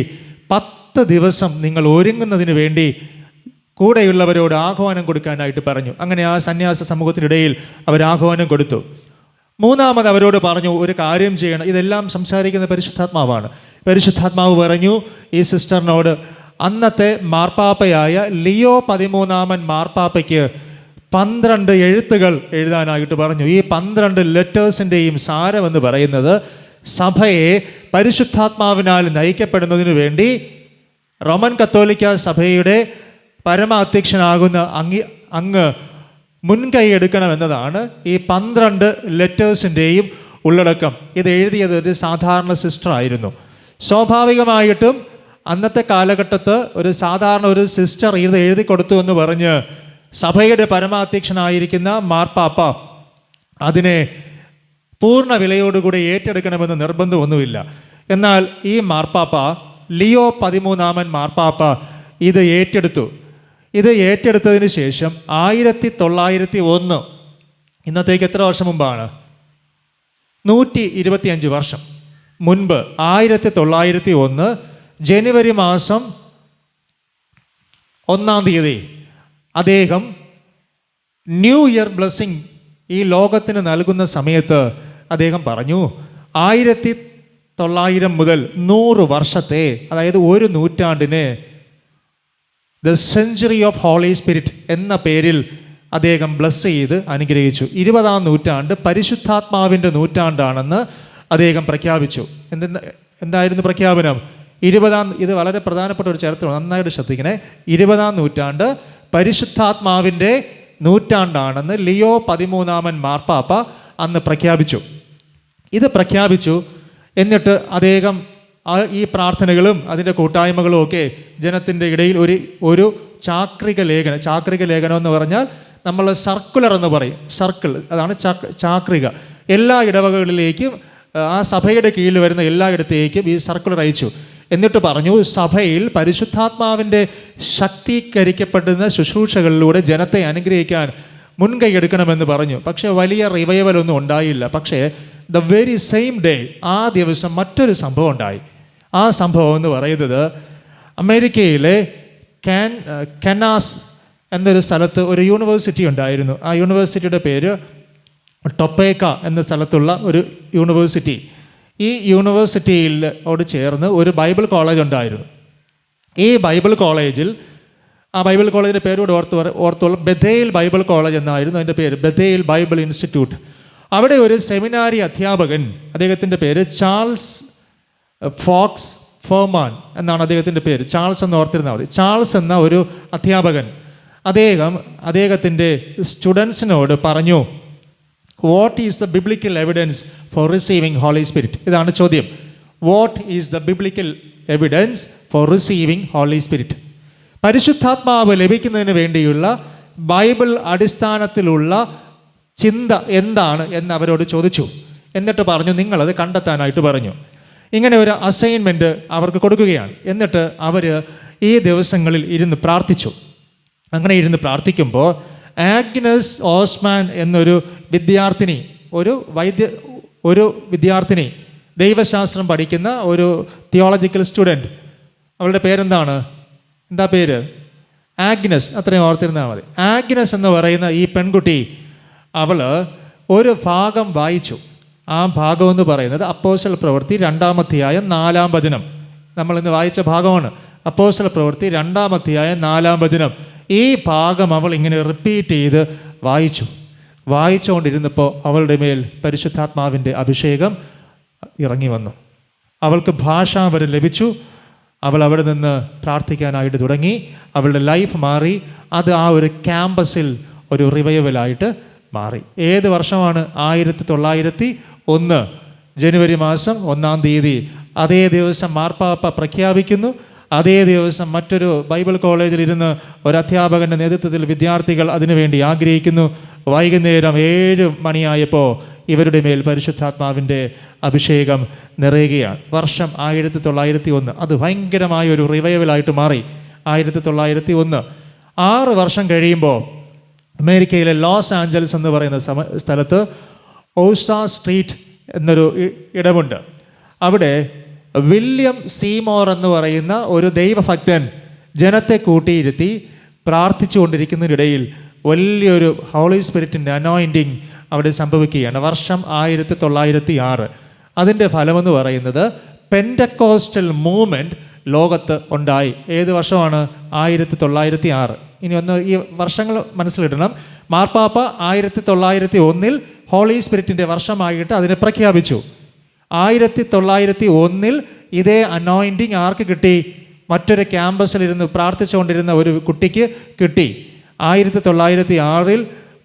10 ദിവസം നിങ്ങൾ ഒരുങ്ങുന്നതിന് വേണ്ടി കൂടെയുള്ളവരോട് ആഹ്വാനം കൊടുക്കാനായിട്ട് പറഞ്ഞു. അങ്ങനെ ആ സന്യാസ സമൂഹത്തിനിടയിൽ അവർ ആഹ്വാനം കൊടുത്തു. 3-മത് അവരോട് പറഞ്ഞു, ഒരു കാര്യം ചെയ്യണം. ഇതെല്ലാം സംസാരിക്കുന്ന പരിശുദ്ധാത്മാവാണ്. പരിശുദ്ധാത്മാവ് പറഞ്ഞു ഈ സിസ്റ്ററിനോട്, അന്നത്തെ മാർപ്പാപ്പയായ ലിയോ 13 മാർപ്പാപ്പയ്ക്ക് 12 എഴുത്തുകൾ എഴുതാനായിട്ട് പറഞ്ഞു. ഈ 12 ലെറ്റേഴ്സിൻ്റെയും സാരമെന്ന് പറയുന്നത് സഭയെ പരിശുദ്ധാത്മാവിനാൽ നയിക്കപ്പെടുന്നതിന് വേണ്ടി റോമൻ കത്തോലിക്ക സഭയുടെ പരമാധ്യക്ഷനാകുന്ന അങ്ങ് മുൻകൈ എടുക്കണമെന്നതാണ് ഈ 12 ലെറ്റേഴ്സിൻ്റെയും ഉള്ളടക്കം. ഇത് എഴുതിയത് ഒരു സാധാരണ സിസ്റ്റർ ആയിരുന്നു. സ്വാഭാവികമായിട്ടും അന്നത്തെ കാലഘട്ടത്ത് ഒരു സിസ്റ്റർ ഇത് എഴുതി കൊടുത്തു എന്ന് പറഞ്ഞ് സഭയുടെ പരമാധ്യക്ഷനായിരിക്കുന്ന മാർപ്പാപ്പ അതിനെ പൂർണ്ണ വിലയോടുകൂടി ഏറ്റെടുക്കണമെന്ന് നിർബന്ധമൊന്നുമില്ല. എന്നാൽ ഈ മാർപ്പാപ്പ ലിയോ 13 മാർപ്പാപ്പ ഇത് ഏറ്റെടുത്തതിന് ശേഷം 1901, ഇന്നത്തേക്ക് എത്ര വർഷം മുമ്പാണ്? 125 വർഷം മുൻപ് 1901 ജനുവരി മാസം 1-ാം തീയതി അദ്ദേഹം ന്യൂ ഇയർ ബ്ലെസ്സിങ് ഈ ലോകത്തിന് നൽകുന്ന സമയത്ത് അദ്ദേഹം പറഞ്ഞു, 1900 മുതൽ 100 വർഷത്തെ, അതായത് ഒരു നൂറ്റാണ്ടിന് the century of holy spirit എന്ന പേരിൽ അദ്ദേഹം ബ്ലസ് ചെയ്ത് അനുഗ്രഹിച്ചു. 20-ാം നൂറ്റാണ്ട് പരിശുദ്ധാത്മാവിൻ്റെ നൂറ്റാണ്ടാണെന്ന് അദ്ദേഹം പ്രഖ്യാപിച്ചു. എന്തായിരുന്നു പ്രഖ്യാപനം? ഇത് വളരെ പ്രധാനപ്പെട്ട ഒരു ചരിത്രമാണ്, നന്നായിട്ട് ശ്രദ്ധിക്കണേ. 20-ാം നൂറ്റാണ്ട് പരിശുദ്ധാത്മാവിൻ്റെ നൂറ്റാണ്ടാണെന്ന് ലിയോ 13 മാർപ്പാപ്പ അന്ന് പ്രഖ്യാപിച്ചു. ഇത് പ്രഖ്യാപിച്ചു. എന്നിട്ട് അദ്ദേഹം ഈ പ്രാർത്ഥനകളും അതിൻ്റെ കൂട്ടായ്മകളും ഒക്കെ ജനത്തിൻ്റെ ഇടയിൽ ഒരു ചാക്രിക ലേഖനം എന്ന് പറഞ്ഞാൽ നമ്മൾ സർക്കുലർ എന്ന് പറയും. സർക്കിൾ, അതാണ് ചാക്രിക. എല്ലാ ഇടവകളിലേക്കും ആ സഭയുടെ കീഴിൽ വരുന്ന എല്ലായിടത്തേക്കും ഈ സർക്കുലർ അയച്ചു. എന്നിട്ട് പറഞ്ഞു, സഭയിൽ പരിശുദ്ധാത്മാവിൻ്റെ ശക്തീകരിക്കപ്പെടുന്ന ശുശ്രൂഷകളിലൂടെ ജനത്തെ അനുഗ്രഹിക്കാൻ മുൻകൈ എടുക്കണമെന്ന് പറഞ്ഞു. പക്ഷേ വലിയ റിവൈവലൊന്നും ഉണ്ടായില്ല. പക്ഷേ ദ വെരി സെയിം ഡേ, ആ ദിവസം മറ്റൊരു സംഭവം ഉണ്ടായി. ആ സംഭവം എന്ന് പറയുന്നത് അമേരിക്കയിലെ കനാസ് എന്നൊരു സ്ഥലത്ത് ഒരു യൂണിവേഴ്സിറ്റി ഉണ്ടായിരുന്നു. ആ യൂണിവേഴ്സിറ്റിയുടെ പേര് ടൊപ്പേക്ക എന്ന സ്ഥലത്തുള്ള ഒരു യൂണിവേഴ്സിറ്റി. ഈ യൂണിവേഴ്സിറ്റിയിലോട് ചേർന്ന് ഒരു ബൈബിൾ കോളേജ് ഉണ്ടായിരുന്നു. ഈ ബൈബിൾ കോളേജിൻ്റെ പേരോട് ഓർത്തോളം ബഥേൽ ബൈബിൾ കോളേജ് എന്നായിരുന്നു അതിൻ്റെ പേര്, ബഥേൽ ബൈബിൾ ഇൻസ്റ്റിറ്റ്യൂട്ട്. അവിടെ ഒരു സെമിനാരി അധ്യാപകൻ, അദ്ദേഹത്തിൻ്റെ പേര് ചാൾസ് ഫോക്സ് ഫെർമാൻ എന്നാണ് അദ്ദേഹത്തിൻ്റെ പേര്. ചാൾസ് എന്ന് ഓർത്തിരുന്നാൽ മതി. ചാൾസ് എന്ന ഒരു അധ്യാപകൻ അദ്ദേഹത്തിൻ്റെ സ്റ്റുഡൻസിനോട് പറഞ്ഞു, what is the biblical evidence for receiving Holy Spirit? ഇതാണ് ചോദ്യം. What is the biblical evidence for receiving Holy Spirit? പരിശുദ്ധാത്മാവ് ലഭിക്കുന്നതിന് വേണ്ടിയുള്ള ബൈബിൾ അടിസ്ഥാനത്തിലുള്ള ചിന്ത എന്താണ് എന്ന് അവരോട് ചോദിച്ചു. എന്നിട്ട് പറഞ്ഞു, നിങ്ങളത് കണ്ടെത്താനായിട്ട് പറഞ്ഞു. ഇങ്ങനെ ഒരു അസൈൻമെൻറ്റ് അവർക്ക് കൊടുക്കുകയാണ്. എന്നിട്ട് അവർ ഈ ദിവസങ്ങളിൽ ഇരുന്ന് പ്രാർത്ഥിച്ചു. അങ്ങനെ ഇരുന്ന് പ്രാർത്ഥിക്കുമ്പോൾ ആഗ്നസ് ഓസ്മാൻ എന്നൊരു വിദ്യാർത്ഥിനി, ദൈവശാസ്ത്രം പഠിക്കുന്ന ഒരു തിയോളജിക്കൽ സ്റ്റുഡൻറ്റ്, അവളുടെ പേരെന്താണ്? എന്താ പേര്? ആഗ്നസ്. അത്രയും ഓർത്തിരുന്നാൽ മതി. ആഗ്നസ് എന്ന് പറയുന്ന ഈ പെൺകുട്ടി, അവൾ ഒരു ഭാഗം വായിച്ചു. ആ ഭാഗം എന്ന് പറയുന്നത് അപ്പോസ്തല പ്രവൃത്തി 2-ാം അധ്യായം 4-ാം വചനം. നമ്മളിന്ന് വായിച്ച ഭാഗമാണ്. അപ്പോസ്തല പ്രവൃത്തി 2-ാം അധ്യായം 4-ാം വചനം. ഈ ഭാഗം അവൾ ഇങ്ങനെ റിപ്പീറ്റ് ചെയ്ത് വായിച്ചുകൊണ്ടിരുന്നപ്പോൾ അവളുടെ മേൽ പരിശുദ്ധാത്മാവിൻ്റെ അഭിഷേകം ഇറങ്ങി വന്നു. അവൾക്ക് ഭാഷാവരം ലഭിച്ചു. അവൾ അവിടെ നിന്ന് പ്രാർത്ഥിക്കാനായിട്ട് തുടങ്ങി. അവളുടെ ലൈഫ് മാറി. അത് ആ ഒരു ക്യാമ്പസിൽ ഒരു റിവൈവലായിട്ട് മാറി. ഏത് വർഷമാണ്? 1901 ജനുവരി മാസം 1-ാം തീയതി. അതേ ദിവസം മാർപ്പാപ്പ പ്രഖ്യാപിക്കുന്നു, അതേ ദിവസം മറ്റൊരു ബൈബിൾ കോളേജിൽ ഇരുന്ന് ഒരു അധ്യാപകൻ്റെ നേതൃത്വത്തിൽ വിദ്യാർത്ഥികൾ അതിനുവേണ്ടി ആഗ്രഹിക്കുന്നു. വൈകുന്നേരം 7 മണിയായപ്പോൾ ഇവരുടെ മേൽ പരിശുദ്ധാത്മാവിൻ്റെ അഭിഷേകം നിറയുകയാണ്. വർഷം 1901. അത് ഭയങ്കരമായ ഒരു റിവൈവലായിട്ട് മാറി. 1901. 6 വർഷം കഴിയുമ്പോൾ അമേരിക്കയിലെ ലോസ് ആഞ്ചൽസ് എന്ന് പറയുന്ന സ്ഥലത്ത് ഓസ സ്ട്രീറ്റ് എന്നൊരു ഇടമുണ്ട്. അവിടെ വില്യം സീമോർ എന്ന് പറയുന്ന ഒരു ദൈവഭക്തൻ ജനത്തെ കൂട്ടിയിരുത്തി പ്രാർത്ഥിച്ചു കൊണ്ടിരിക്കുന്നതിനിടയിൽ വലിയൊരു ഹോളി സ്പിരിറ്റിൻ്റെ അനോയിൻറ്റിങ് അവിടെ സംഭവിക്കുകയാണ്. വർഷം 1906. അതിൻ്റെ ഫലമെന്ന് പറയുന്നത് പെൻറ്റക്കോസ്റ്റൽ മൂവ്മെൻറ്റ് ലോകത്ത് ഉണ്ടായി. ഏത് വർഷമാണ്? 1906. ഇനി ഒന്ന് ഈ വർഷങ്ങൾ മനസ്സിലിടണം. മാർപ്പാപ്പ 1901 ഹോളി സ്പിരിറ്റിൻ്റെ വർഷമായിട്ട് അതിനെ പ്രഖ്യാപിച്ചു. 1901 ഇതേ അനോയിൻറ്റിങ് ആർക്ക് കിട്ടി? മറ്റൊരു ക്യാമ്പസിലിരുന്ന് പ്രാർത്ഥിച്ചുകൊണ്ടിരുന്ന ഒരു കുട്ടിക്ക് കിട്ടി. 1906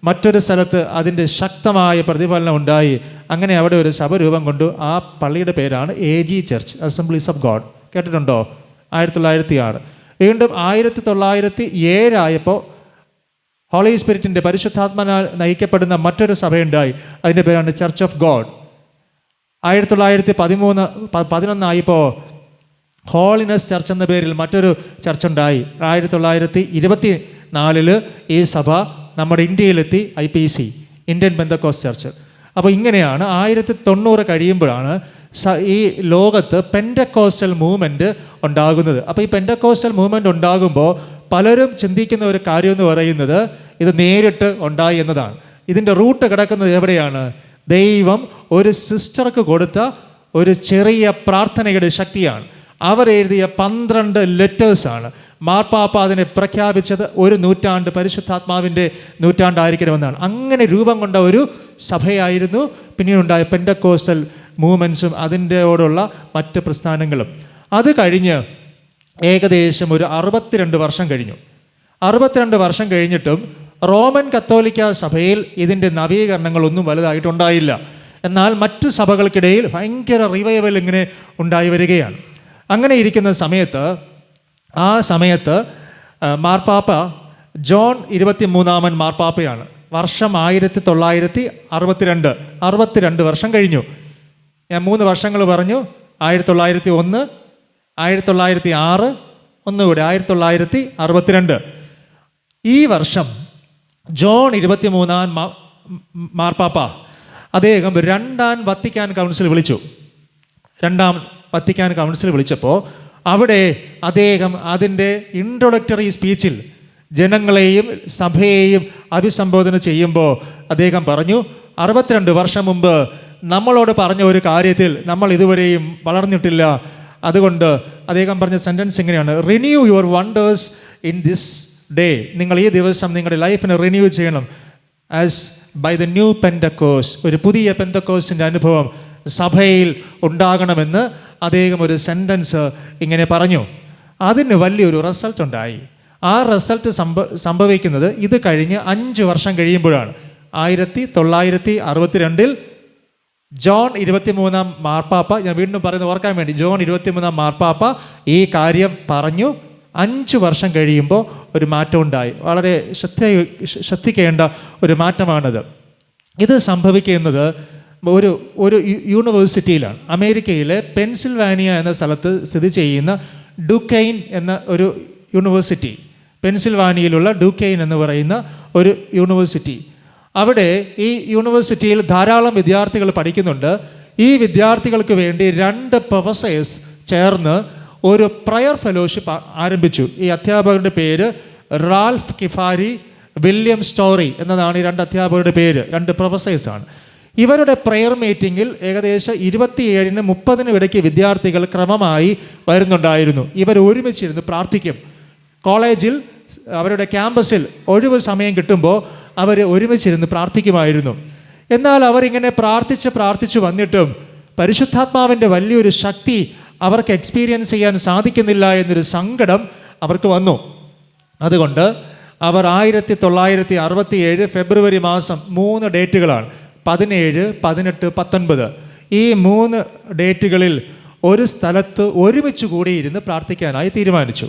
മറ്റൊരു സ്ഥലത്ത് അതിൻ്റെ ശക്തമായ പ്രതിഫലനം ഉണ്ടായി. അങ്ങനെ അവിടെ ഒരു സഭ രൂപം കൊണ്ടു. ആ പള്ളിയുടെ പേരാണ് AG church, assemblies of God. കേട്ടിട്ടുണ്ടോ? 1906. വീണ്ടും 1907 ആയപ്പോൾ ഹോളി സ്പിരിറ്റിൻ്റെ പരിശുദ്ധാത്മനാൽ നയിക്കപ്പെടുന്ന മറ്റൊരു സഭയുണ്ടായി. അതിൻ്റെ പേരാണ് ചർച്ച് ഓഫ് ഗോഡ്. 1911 ആയപ്പോൾ ഹോളിനെസ് ചർച്ച് എന്ന പേരിൽ മറ്റൊരു ചർച്ചുണ്ടായി. 1924 ഈ സഭ നമ്മുടെ ഇന്ത്യയിലെത്തി, IPC, ഇന്ത്യൻ പെന്തക്കോസ്റ്റ് ചർച്ച്. അപ്പോൾ ഇങ്ങനെയാണ് 1990 കഴിയുമ്പോഴാണ് ഈ ലോകത്ത് പെൻറ്റക്കോസ്റ്റൽ മൂവ്മെൻറ്റ് ഉണ്ടാകുന്നത്. അപ്പോൾ ഈ പെൻറ്റക്കോസ്റ്റൽ മൂവ്മെൻറ്റ് ഉണ്ടാകുമ്പോൾ പലരും ചിന്തിക്കുന്ന ഒരു കാര്യം എന്ന് പറയുന്നത് ഇത് നേരിട്ട് ഉണ്ടായി എന്നതാണ്. ഇതിൻ്റെ റൂട്ട് കിടക്കുന്നത് എവിടെയാണ്? ദൈവം ഒരു സിസ്റ്റർക്ക് കൊടുത്ത ഒരു ചെറിയ പ്രാർത്ഥനയുടെ ശക്തിയാണ്. അവരെഴുതിയ 12 ലെറ്റേഴ്സാണ്. മാർപ്പാപ്പ അതിനെ പ്രഖ്യാപിച്ചത് 1 നൂറ്റാണ്ട് പരിശുദ്ധാത്മാവിൻ്റെ നൂറ്റാണ്ടായിരിക്കണമെന്നാണ്. അങ്ങനെ രൂപം കൊണ്ട ഒരു സഭയായിരുന്നു പിന്നീടുണ്ടായ പെൻറ്റക്കോസ്റ്റൽ മൂവ്മെൻറ്റ്സും അതിൻ്റെയോടുള്ള മറ്റ് പ്രസ്ഥാനങ്ങളും. അത് കഴിഞ്ഞ് ഏകദേശം ഒരു 62 വർഷം കഴിഞ്ഞു. 62 വർഷം കഴിഞ്ഞിട്ടും റോമൻ കത്തോലിക്ക സഭയിൽ ഇതിൻ്റെ നവീകരണങ്ങളൊന്നും വലുതായിട്ടുണ്ടായില്ല. എന്നാൽ മറ്റ് സഭകൾക്കിടയിൽ ഭയങ്കര റിവൈവൽ ഇങ്ങനെ ഉണ്ടായി വരികയാണ്. അങ്ങനെ ഇരിക്കുന്ന സമയത്ത് മാർപ്പാപ്പ ജോൺ 23 മാർപ്പാപ്പയാണ്. വർഷം 1962. 62 വർഷം കഴിഞ്ഞു. ഞാൻ 3 വർഷങ്ങൾ പറഞ്ഞു. 1901, 1906, ഒന്നുകൂടി 1962. ഈ വർഷം ജോൺ 23 മാർപ്പാപ്പ അദ്ദേഹം 2ാം വത്തിക്കാൻ കൗൺസിൽ വിളിച്ചു. 2ാം വത്തിക്കാൻ കൗൺസിൽ വിളിച്ചപ്പോൾ അവിടെ അദ്ദേഹം അതിൻ്റെ ഇൻട്രൊഡക്ടറി സ്പീച്ചിൽ ജനങ്ങളെയും സഭയെയും അഭിസംബോധന ചെയ്യുമ്പോൾ അദ്ദേഹം പറഞ്ഞു, 62 വർഷം മുമ്പ് നമ്മളോട് പറഞ്ഞ ഒരു കാര്യത്തിൽ നമ്മൾ ഇതുവരെയും വളർന്നിട്ടില്ല. അതുകൊണ്ട് അദ്ദേഹം പറഞ്ഞ സെൻറ്റൻസ് ഇങ്ങനെയാണ്: renew your wonders in this day. നിങ്ങൾ ഈ ദിവസം നിങ്ങളുടെ ലൈഫിനെ റിന്യൂ ചെയ്യണം ആസ് ബൈ ദ ന്യൂ പെൻറ്റക്കോസ്റ്റ്. ഒരു പുതിയ പെൻറ്റക്കോസ്റ്റിൻ്റെ അനുഭവം സഭയിൽ ഉണ്ടാകണമെന്ന് അദ്ദേഹം ഒരു സെൻറ്റൻസ് ഇങ്ങനെ പറഞ്ഞു. അതിന് വലിയൊരു റിസൾട്ട് ഉണ്ടായി. ആ റിസൾട്ട് സംഭവിക്കുന്നത് ഇത് കഴിഞ്ഞ് 5 വർഷം കഴിയുമ്പോഴാണ്. 1962 ജോൺ 23 മാർപ്പാപ്പ, ഞാൻ വീണ്ടും പറയുന്നത് ഓർക്കാൻ വേണ്ടി, ജോൺ 23 മാർപ്പാപ്പ ഈ കാര്യം പറഞ്ഞു. 5 വർഷം കഴിയുമ്പോൾ ഒരു മാറ്റം ഉണ്ടായി. വളരെ ശ്രദ്ധിക്കേണ്ട ഒരു മാറ്റമാണിത്. ഇത് സംഭവിക്കുന്നത് ഒരു യൂണിവേഴ്സിറ്റിയിലാണ്. അമേരിക്കയിലെ പെൻസിൽവാനിയ എന്ന സ്ഥലത്ത് സ്ഥിതി ചെയ്യുന്ന ഡുക്കെയിൻ എന്ന ഒരു യൂണിവേഴ്സിറ്റി, പെൻസിൽവാനിയയിലുള്ള ഡുക്കെയിൻ എന്ന് പറയുന്ന ഒരു യൂണിവേഴ്സിറ്റി. അവിടെ ഈ യൂണിവേഴ്സിറ്റിയിൽ ധാരാളം വിദ്യാർത്ഥികൾ പഠിക്കുന്നുണ്ട്. ഈ വിദ്യാർത്ഥികൾക്ക് വേണ്ടി 2 പ്രൊഫസേഴ്സ് ചേർന്ന് ഒരു പ്രയർ ഫെലോഷിപ്പ് ആരംഭിച്ചു. ഈ അധ്യാപകരുടെ പേര് റാൽഫ് കിഫാരി, വില്യം സ്റ്റോറി എന്നതാണ് ഈ 2 അധ്യാപകരുടെ പേര്. 2 പ്രൊഫസേഴ്സാണ്. ഇവരുടെ പ്രെയർ മീറ്റിങ്ങിൽ ഏകദേശം 27-നും 30-നും ഇടയ്ക്ക് വിദ്യാർത്ഥികൾ ക്രമമായി വരുന്നുണ്ടായിരുന്നു. ഇവർ ഒരുമിച്ചിരുന്ന് പ്രാർത്ഥിക്കും. കോളേജിൽ അവരുടെ ക്യാമ്പസിൽ ഒഴിവ് സമയം കിട്ടുമ്പോൾ അവർ ഒരുമിച്ചിരുന്ന് പ്രാർത്ഥിക്കുമായിരുന്നു. എന്നാൽ അവരിങ്ങനെ പ്രാർത്ഥിച്ച് വന്നിട്ടും പരിശുദ്ധാത്മാവിൻ്റെ വലിയൊരു ശക്തി അവർക്ക് എക്സ്പീരിയൻസ് ചെയ്യാൻ സാധിക്കുന്നില്ല എന്നൊരു സങ്കടം അവർക്ക് വന്നു. അതുകൊണ്ട് അവർ 1967 ഫെബ്രുവരി മാസം 3 ഡേറ്റുകളാണ്, 17, 18, 19, ഈ 3 ഡേറ്റുകളിൽ ഒരു സ്ഥലത്ത് ഒരുമിച്ച് കൂടിയിരുന്ന് പ്രാർത്ഥിക്കാനായി തീരുമാനിച്ചു.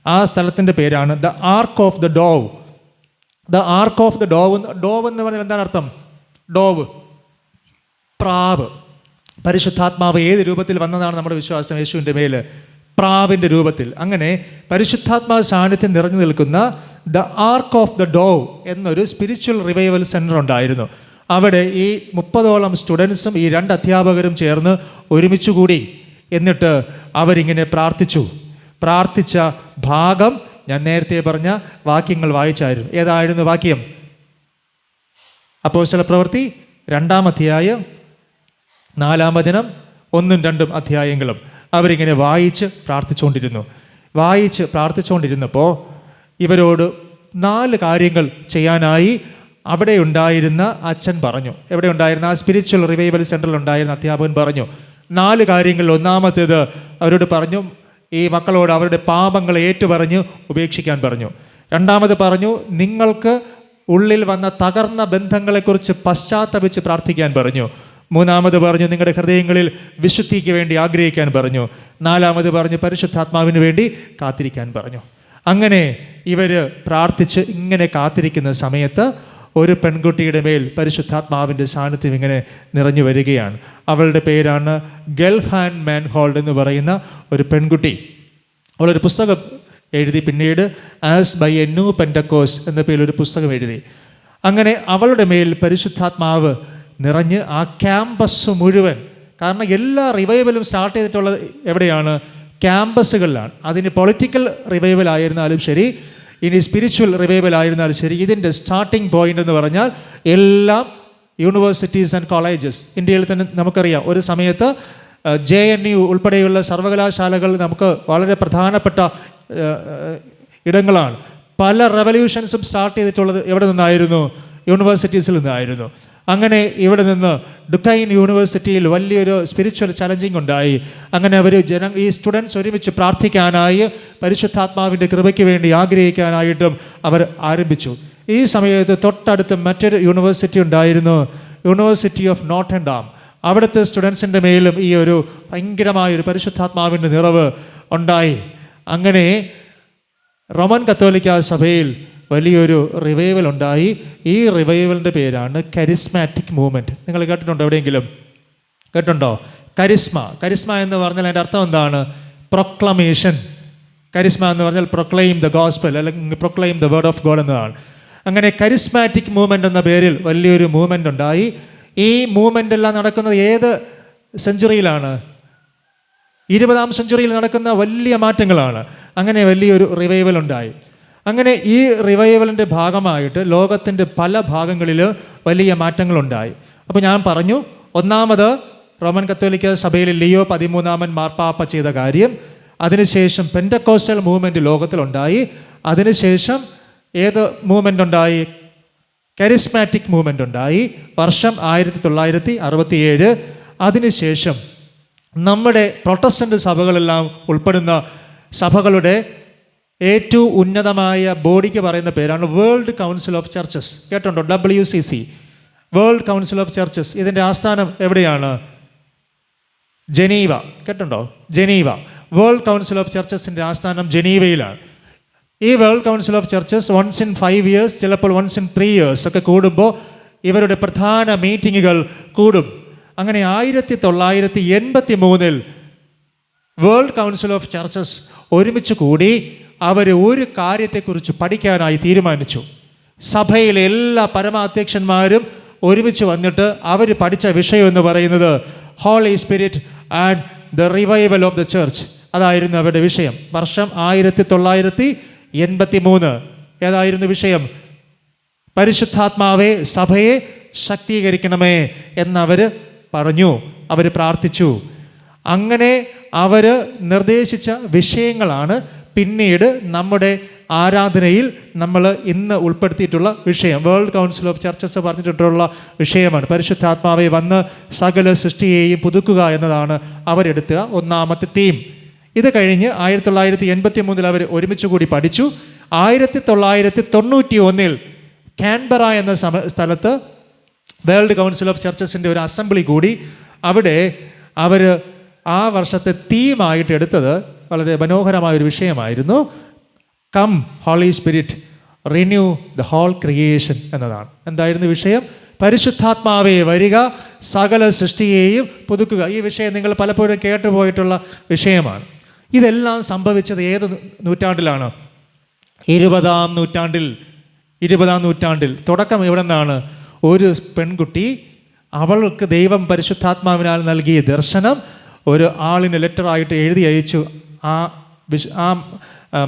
ആ സ്ഥലത്തിൻ്റെ പേരാണ് the arc of the dough. The arc of the dough. Dough എന്ന് പറഞ്ഞാൽ എന്താണ് അർത്ഥം? ഡോവ്, പ്രാവ്. പരിശുദ്ധാത്മാവ് ഏത് രൂപത്തിൽ വന്നതാണ് നമ്മുടെ വിശ്വാസം? യേശുവിൻ്റെ മേൽ പ്രാവിൻ്റെ രൂപത്തിൽ. അങ്ങനെ പരിശുദ്ധാത്മാവ് സാന്നിധ്യം നിറഞ്ഞു നിൽക്കുന്ന the arc of the dough എന്നൊരു സ്പിരിച്വൽ റിവൈവൽ സെൻറ്റർ ഉണ്ടായിരുന്നു. അവിടെ ഈ 30ഓളം സ്റ്റുഡൻസും ഈ 2 അധ്യാപകരും ചേർന്ന് ഒരുമിച്ച് കൂടി. എന്നിട്ട് അവരിങ്ങനെ പ്രാർത്ഥിച്ചു. പ്രാർത്ഥിച്ച ഭാഗം ഞാൻ നേരത്തെ പറഞ്ഞ വാക്യങ്ങൾ വായിച്ചായിരുന്നു. ഏതായിരുന്നു വാക്യം? അപ്പോസ്തലപ്രവൃത്തി 2-ാം അധ്യായം 4-ാം വചനം 1-2 അധ്യായങ്ങളും അവരിങ്ങനെ വായിച്ച് പ്രാർത്ഥിച്ചുകൊണ്ടിരുന്നപ്പോൾ ഇവരോട് 4 കാര്യങ്ങൾ ചെയ്യാനായി അവിടെ ഉണ്ടായിരുന്ന അച്ഛൻ പറഞ്ഞു. എവിടെ ഉണ്ടായിരുന്ന ആ സ്പിരിച്വൽ റിവൈവൽ സെൻറ്ററിൽ ഉണ്ടായിരുന്ന അധ്യാപകൻ പറഞ്ഞു 4 കാര്യങ്ങൾ. ഒന്നാമത്തേത് അവരോട് പറഞ്ഞു, ഈ മക്കളോട് അവരുടെ പാപങ്ങളെ ഏറ്റുപറഞ്ഞ് ഉപേക്ഷിക്കാൻ പറഞ്ഞു. രണ്ടാമത് പറഞ്ഞു, നിങ്ങൾക്ക് ഉള്ളിൽ വന്ന തകർന്ന ബന്ധങ്ങളെക്കുറിച്ച് പശ്ചാത്തപിച്ച് പ്രാർത്ഥിക്കാൻ പറഞ്ഞു. മൂന്നാമത് പറഞ്ഞു, നിങ്ങളുടെ ഹൃദയങ്ങളിൽ വിശുദ്ധിക്ക് വേണ്ടി ആഗ്രഹിക്കാൻ പറഞ്ഞു. 4-ാമത് പറഞ്ഞു, പരിശുദ്ധാത്മാവിന് വേണ്ടി കാത്തിരിക്കാൻ പറഞ്ഞു. അങ്ങനെ ഇവർ പ്രാർത്ഥിച്ച് ഇങ്ങനെ കാത്തിരിക്കുന്ന സമയത്ത് ഒരു പെൺകുട്ടിയുടെ മേൽ പരിശുദ്ധാത്മാവിൻ്റെ സാന്നിധ്യം ഇങ്ങനെ നിറഞ്ഞു വരികയാണ്. അവളുടെ പേരാണ് ഗെൽഹാൻ മാൻഹോൾഡ് എന്ന് പറയുന്ന ഒരു പെൺകുട്ടി. അവളൊരു പുസ്തകം എഴുതി. പിന്നീട് as by A new Pentecost എന്ന പേരിലൊരു പുസ്തകം എഴുതി. അങ്ങനെ അവളുടെ മേൽ പരിശുദ്ധാത്മാവ് നിറഞ്ഞ് ആ ക്യാമ്പസ് മുഴുവൻ, കാരണം എല്ലാ റിവൈവലും സ്റ്റാർട്ട് ചെയ്തിട്ടുള്ളത് എവിടെയാണ്? ക്യാമ്പസുകളിലാണ്. അതിന് പൊളിറ്റിക്കൽ റിവൈവൽ ആയിരുന്നാലും ശരി, ഇനി സ്പിരിച്വൽ റിവൈവൽ ആയിരുന്നാലും ശരി, ഇതിൻ്റെ സ്റ്റാർട്ടിംഗ് പോയിന്റ് എന്ന് പറഞ്ഞാൽ എല്ലാം യൂണിവേഴ്സിറ്റീസ് ആൻഡ് കോളേജസ്. ഇന്ത്യയിൽ തന്നെ നമുക്കറിയാം, ഒരു സമയത്ത് JNU ഉൾപ്പെടെയുള്ള സർവകലാശാലകൾ നമുക്ക് വളരെ പ്രധാനപ്പെട്ട ഇടങ്ങളാണ്. പല റെവല്യൂഷൻസും സ്റ്റാർട്ട് ചെയ്തിട്ടുള്ളത് എവിടെ നിന്നായിരുന്നു? യൂണിവേഴ്സിറ്റീസിൽ നിന്നായിരുന്നു. അങ്ങനെ ഇവിടെ നിന്ന് ഡുക്കൈൻ യൂണിവേഴ്സിറ്റിയിൽ വലിയൊരു സ്പിരിച്വൽ ചലഞ്ചിങ് ഉണ്ടായി. അങ്ങനെ അവർ ഈ സ്റ്റുഡൻസ് ഒരുമിച്ച് പ്രാർത്ഥിക്കാനായി പരിശുദ്ധാത്മാവിൻ്റെ കൃപയ്ക്ക് വേണ്ടി ആഗ്രഹിക്കാനായിട്ടും അവർ ആരംഭിച്ചു. ഈ സമയത്ത് തൊട്ടടുത്ത് മറ്റൊരു യൂണിവേഴ്സിറ്റി ഉണ്ടായിരുന്നു, യൂണിവേഴ്സിറ്റി ഓഫ് നോട്ടൻഡാം. അവിടുത്തെ സ്റ്റുഡൻസിൻ്റെ മേലും ഈ ഒരു ഭയങ്കരമായൊരു പരിശുദ്ധാത്മാവിൻ്റെ നിറവ് ഉണ്ടായി. അങ്ങനെ റോമൻ കത്തോലിക്ക സഭയിൽ വലിയൊരു റിവൈവൽ ഉണ്ടായി. ഈ റിവൈവലിൻ്റെ പേരാണ് കരിസ്മാറ്റിക് മൂവ്മെൻറ്റ്. നിങ്ങൾ കേട്ടിട്ടുണ്ടോ? എവിടെയെങ്കിലും കേട്ടിട്ടുണ്ടോ? കരിസ്മ എന്ന് പറഞ്ഞാൽ അതിൻ്റെ അർത്ഥം എന്താണ്? പ്രൊക്ലമേഷൻ. കരിസ്മ എന്ന് പറഞ്ഞാൽ പ്രൊക്ലെയിം ദ ഗോസ്പൽ, അല്ലെങ്കിൽ proclaim the word of God എന്നതാണ്. അങ്ങനെ കരിസ്മാറ്റിക് മൂവ്മെൻ്റ് എന്ന പേരിൽ വലിയൊരു മൂവ്മെൻ്റ് ഉണ്ടായി. ഈ മൂവ്മെൻ്റ് എല്ലാം നടക്കുന്നത് ഏത് സെഞ്ചുറിയിലാണ്? 20-ാം സെഞ്ചുറിയിൽ നടക്കുന്ന വലിയ മാറ്റങ്ങളാണ്. അങ്ങനെ വലിയൊരു റിവൈവൽ ഉണ്ടായി. അങ്ങനെ ഈ റിവൈവലിൻ്റെ ഭാഗമായിട്ട് ലോകത്തിൻ്റെ പല ഭാഗങ്ങളിൽ വലിയ മാറ്റങ്ങളുണ്ടായി. അപ്പോൾ ഞാൻ പറഞ്ഞു, ഒന്നാമത് റോമൻ കത്തോലിക്ക സഭയിൽ ലിയോ 13 മാർപ്പാപ്പ ചെയ്ത കാര്യം. അതിനുശേഷം പെൻറ്റക്കോസ്റ്റൽ മൂവ്മെൻറ്റ് ലോകത്തിലുണ്ടായി. അതിനുശേഷം ഏത് മൂവ്മെൻ്റ് ഉണ്ടായി? കരിസ്മാറ്റിക് മൂവ്മെൻ്റ് ഉണ്ടായി. വർഷം 1967. അതിനുശേഷം നമ്മുടെ പ്രൊട്ടസ്റ്റൻ്റ് സഭകളെല്ലാം ഉൾപ്പെടുന്ന സഭകളുടെ ഏറ്റവും ഉന്നതമായ ബോഡിക്ക് പറയുന്ന പേരാണ് വേൾഡ് കൗൺസിൽ ഓഫ് ചർച്ചസ്. കേട്ടുണ്ടോ? WCC, world council of churches. ഇതിൻ്റെ ആസ്ഥാനം എവിടെയാണ്? ജനീവ. കേട്ടുണ്ടോ? ജനീവ. വേൾഡ് കൗൺസിൽ ഓഫ് ചർച്ചസിൻ്റെ ആസ്ഥാനം ജനീവയിലാണ്. ഈ world council of churches once in 5 years, ചിലപ്പോൾ once in 3 years ഒക്കെ കൂടുമ്പോൾ ഇവരുടെ പ്രധാന മീറ്റിങ്ങുകൾ കൂടും. അങ്ങനെ 1983 വേൾഡ് കൗൺസിൽ ഓഫ് ചർച്ചസ് ഒരുമിച്ച് കൂടി അവർ ഒരു കാര്യത്തെക്കുറിച്ച് പഠിക്കാനായി തീരുമാനിച്ചു. സഭയിലെ എല്ലാ പരമാധ്യക്ഷന്മാരും ഒരുമിച്ച് വന്നിട്ട് അവർ പഠിച്ച വിഷയം എന്ന് പറയുന്നത് Holy Spirit and the revival of the church. അതായിരുന്നു അവരുടെ വിഷയം. വർഷം 1983. ഏതായിരുന്നു വിഷയം? പരിശുദ്ധാത്മാവേ, സഭയെ ശക്തീകരിക്കണമേ എന്നവർ പറഞ്ഞു. അവർ പ്രാർത്ഥിച്ചു. അങ്ങനെ അവർ നിർദ്ദേശിച്ച വിഷയങ്ങളാണ് പിന്നീട് നമ്മുടെ ആരാധനയിൽ നമ്മൾ ഇന്ന് ഉൾപ്പെടുത്തിയിട്ടുള്ള വിഷയം. വേൾഡ് കൗൺസിൽ ഓഫ് ചർച്ചസ് പറഞ്ഞിട്ടുള്ള വിഷയമാണ് പരിശുദ്ധാത്മാവെ വന്ന് സകല സൃഷ്ടിയെയും പുതുക്കുക എന്നതാണ് അവരെടുത്ത ഒന്നാമത്തെ തീം. ഇത് കഴിഞ്ഞ് 1983 അവർ ഒരുമിച്ച് കൂടി പഠിച്ചു. 1991 കാൻബറ എന്ന സ്ഥലത്ത് വേൾഡ് കൗൺസിൽ ഓഫ് ചർച്ചസിൻ്റെ ഒരു അസംബ്ലി കൂടി. അവിടെ അവർ ആ വർഷത്തെ തീമായിട്ട് എടുത്തത് വളരെ മനോഹരമായൊരു വിഷയമായിരുന്നു. Come holy Spirit renew the whole creation എന്നതാണ്. എന്തായിരുന്നു വിഷയം? പരിശുദ്ധാത്മാവേ വരിക, സകല സൃഷ്ടിയെയും പുതുക്കുക. ഈ വിഷയം നിങ്ങൾ പലപ്പോഴും കേട്ടുപോയിട്ടുള്ള വിഷയമാണ്. ഇതെല്ലാം സംഭവിച്ചത് ഏത് നൂറ്റാണ്ടിലാണ്? 20-ാം നൂറ്റാണ്ടിൽ. തുടക്കം എവിടെ നിന്നാണ്? ഒരു പെൺകുട്ടി, അവൾക്ക് ദൈവം പരിശുദ്ധാത്മാവിനാൽ നൽകിയ ദർശനം ഒരു ആളിന് ലെറ്ററായിട്ട് എഴുതി അയച്ചു. ആ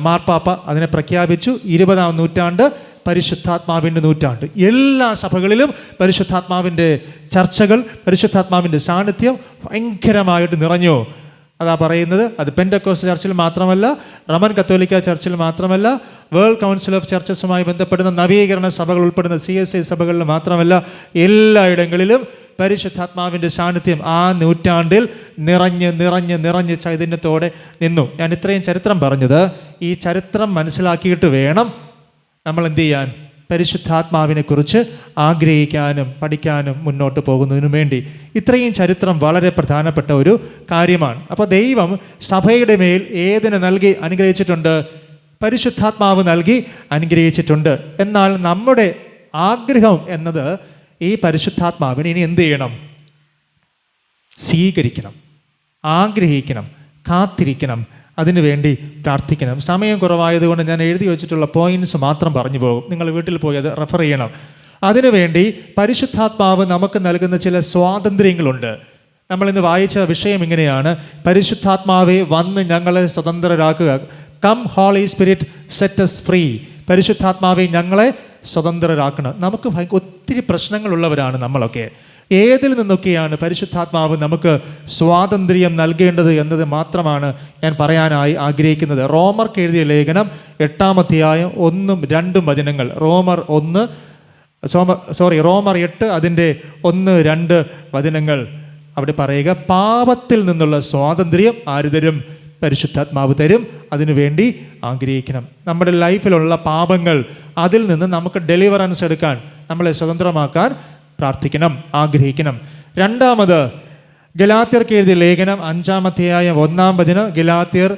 മാർപ്പാപ്പ അതിനെ പ്രഖ്യാപിച്ചു 20-ാം നൂറ്റാണ്ട് പരിശുദ്ധാത്മാവിൻ്റെ നൂറ്റാണ്ട്. എല്ലാ സഭകളിലും പരിശുദ്ധാത്മാവിൻ്റെ ചർച്ചകൾ, പരിശുദ്ധാത്മാവിൻ്റെ സാന്നിധ്യം ഭയങ്കരമായിട്ട് നിറഞ്ഞു. അതാ പറയുന്നത്. അത് പെൻഡക്കോസ്റ്റ് ചർച്ചിൽ മാത്രമല്ല, റോമൻ കത്തോലിക്ക ചർച്ചിൽ മാത്രമല്ല, വേൾഡ് കൗൺസിൽ ഓഫ് ചർച്ചസുമായി ബന്ധപ്പെടുന്ന നവീകരണ സഭകൾ ഉൾപ്പെടുന്ന CSI സഭകളിൽ മാത്രമല്ല, എല്ലായിടങ്ങളിലും പരിശുദ്ധാത്മാവിൻ്റെ സാന്നിധ്യം ആ നൂറ്റാണ്ടിൽ നിറഞ്ഞ് ചൈതന്യത്തോടെ നിന്നു. ഞാൻ ഇത്രയും ചരിത്രം പറഞ്ഞത് ഈ ചരിത്രം മനസ്സിലാക്കിയിട്ട് വേണം നമ്മൾ എന്ത് ചെയ്യാൻ? പരിശുദ്ധാത്മാവിനെക്കുറിച്ച് ആഗ്രഹിക്കാനും പഠിക്കാനും മുന്നോട്ട് പോകുന്നതിനു വേണ്ടി. ഇത്രയും ചരിത്രം വളരെ പ്രധാനപ്പെട്ട ഒരു കാര്യമാണ്. അപ്പോൾ ദൈവം സഭയുടെ മേൽ ഏതിനെ നൽകി അനുഗ്രഹിച്ചിട്ടുണ്ട്? പരിശുദ്ധാത്മാവ് നൽകി അനുഗ്രഹിച്ചിട്ടുണ്ട്. എന്നാൽ നമ്മുടെ ആഗ്രഹം എന്നത് ഈ പരിശുദ്ധാത്മാവിനെ ഇനി എന്ത് ചെയ്യണം? സ്വീകരിക്കണം, ആഗ്രഹിക്കണം, കാത്തിരിക്കണം, അതിനുവേണ്ടി പ്രാർത്ഥിക്കണം. സമയം കുറവായതുകൊണ്ട് ഞാൻ എഴുതി വെച്ചിട്ടുള്ള പോയിന്റ്സ് മാത്രം പറഞ്ഞു പോകും. നിങ്ങൾ വീട്ടിൽ പോയി അത് റെഫർ ചെയ്യണം. അതിനുവേണ്ടി പരിശുദ്ധാത്മാവ് നമുക്ക് നൽകുന്ന ചില സ്വാതന്ത്ര്യങ്ങളുണ്ട്. നമ്മളിന്ന് വായിച്ച വിഷയം ഇങ്ങനെയാണ്: പരിശുദ്ധാത്മാവെ വന്ന് ഞങ്ങളെ സ്വതന്ത്രരാക്കുക. Come holy spirit set us free. പരിശുദ്ധാത്മാവെ ഞങ്ങളെ സ്വതന്ത്രരാക്കണം. നമുക്ക് ഒത്തിരി പ്രശ്നങ്ങളുള്ളവരാണ് നമ്മളൊക്കെ. ഏതിൽ നിന്നൊക്കെയാണ് പരിശുദ്ധാത്മാവ് നമുക്ക് സ്വാതന്ത്ര്യം നൽകേണ്ടത് എന്നത് മാത്രമാണ് ഞാൻ പറയാനായി ആഗ്രഹിക്കുന്നത്. റോമർക്ക് എഴുതിയ ലേഖനം 8-ാം അധ്യായം 1-2 വചനങ്ങൾ. റോമർ 8 അതിൻ്റെ 1-2 വചനങ്ങൾ. അവിടെ പറയുക, പാപത്തിൽ നിന്നുള്ള സ്വാതന്ത്ര്യം ആര് തരും? പരിശുദ്ധാത്മാവ് തരും. അതിനുവേണ്ടി ആഗ്രഹിക്കണം. നമ്മുടെ ലൈഫിലുള്ള പാപങ്ങൾ, അതിൽ നിന്ന് നമുക്ക് ഡെലിവറൻസ് എടുക്കാൻ, നമ്മളെ സ്വതന്ത്രമാക്കാൻ പ്രാർത്ഥിക്കണം, ആഗ്രഹിക്കണം. രണ്ടാമത്, ഗലാത്യർക്ക് എഴുതിയ ലേഖനം 5-ാം അധ്യായം 1-ാം വചനം. ഗലാത്യർ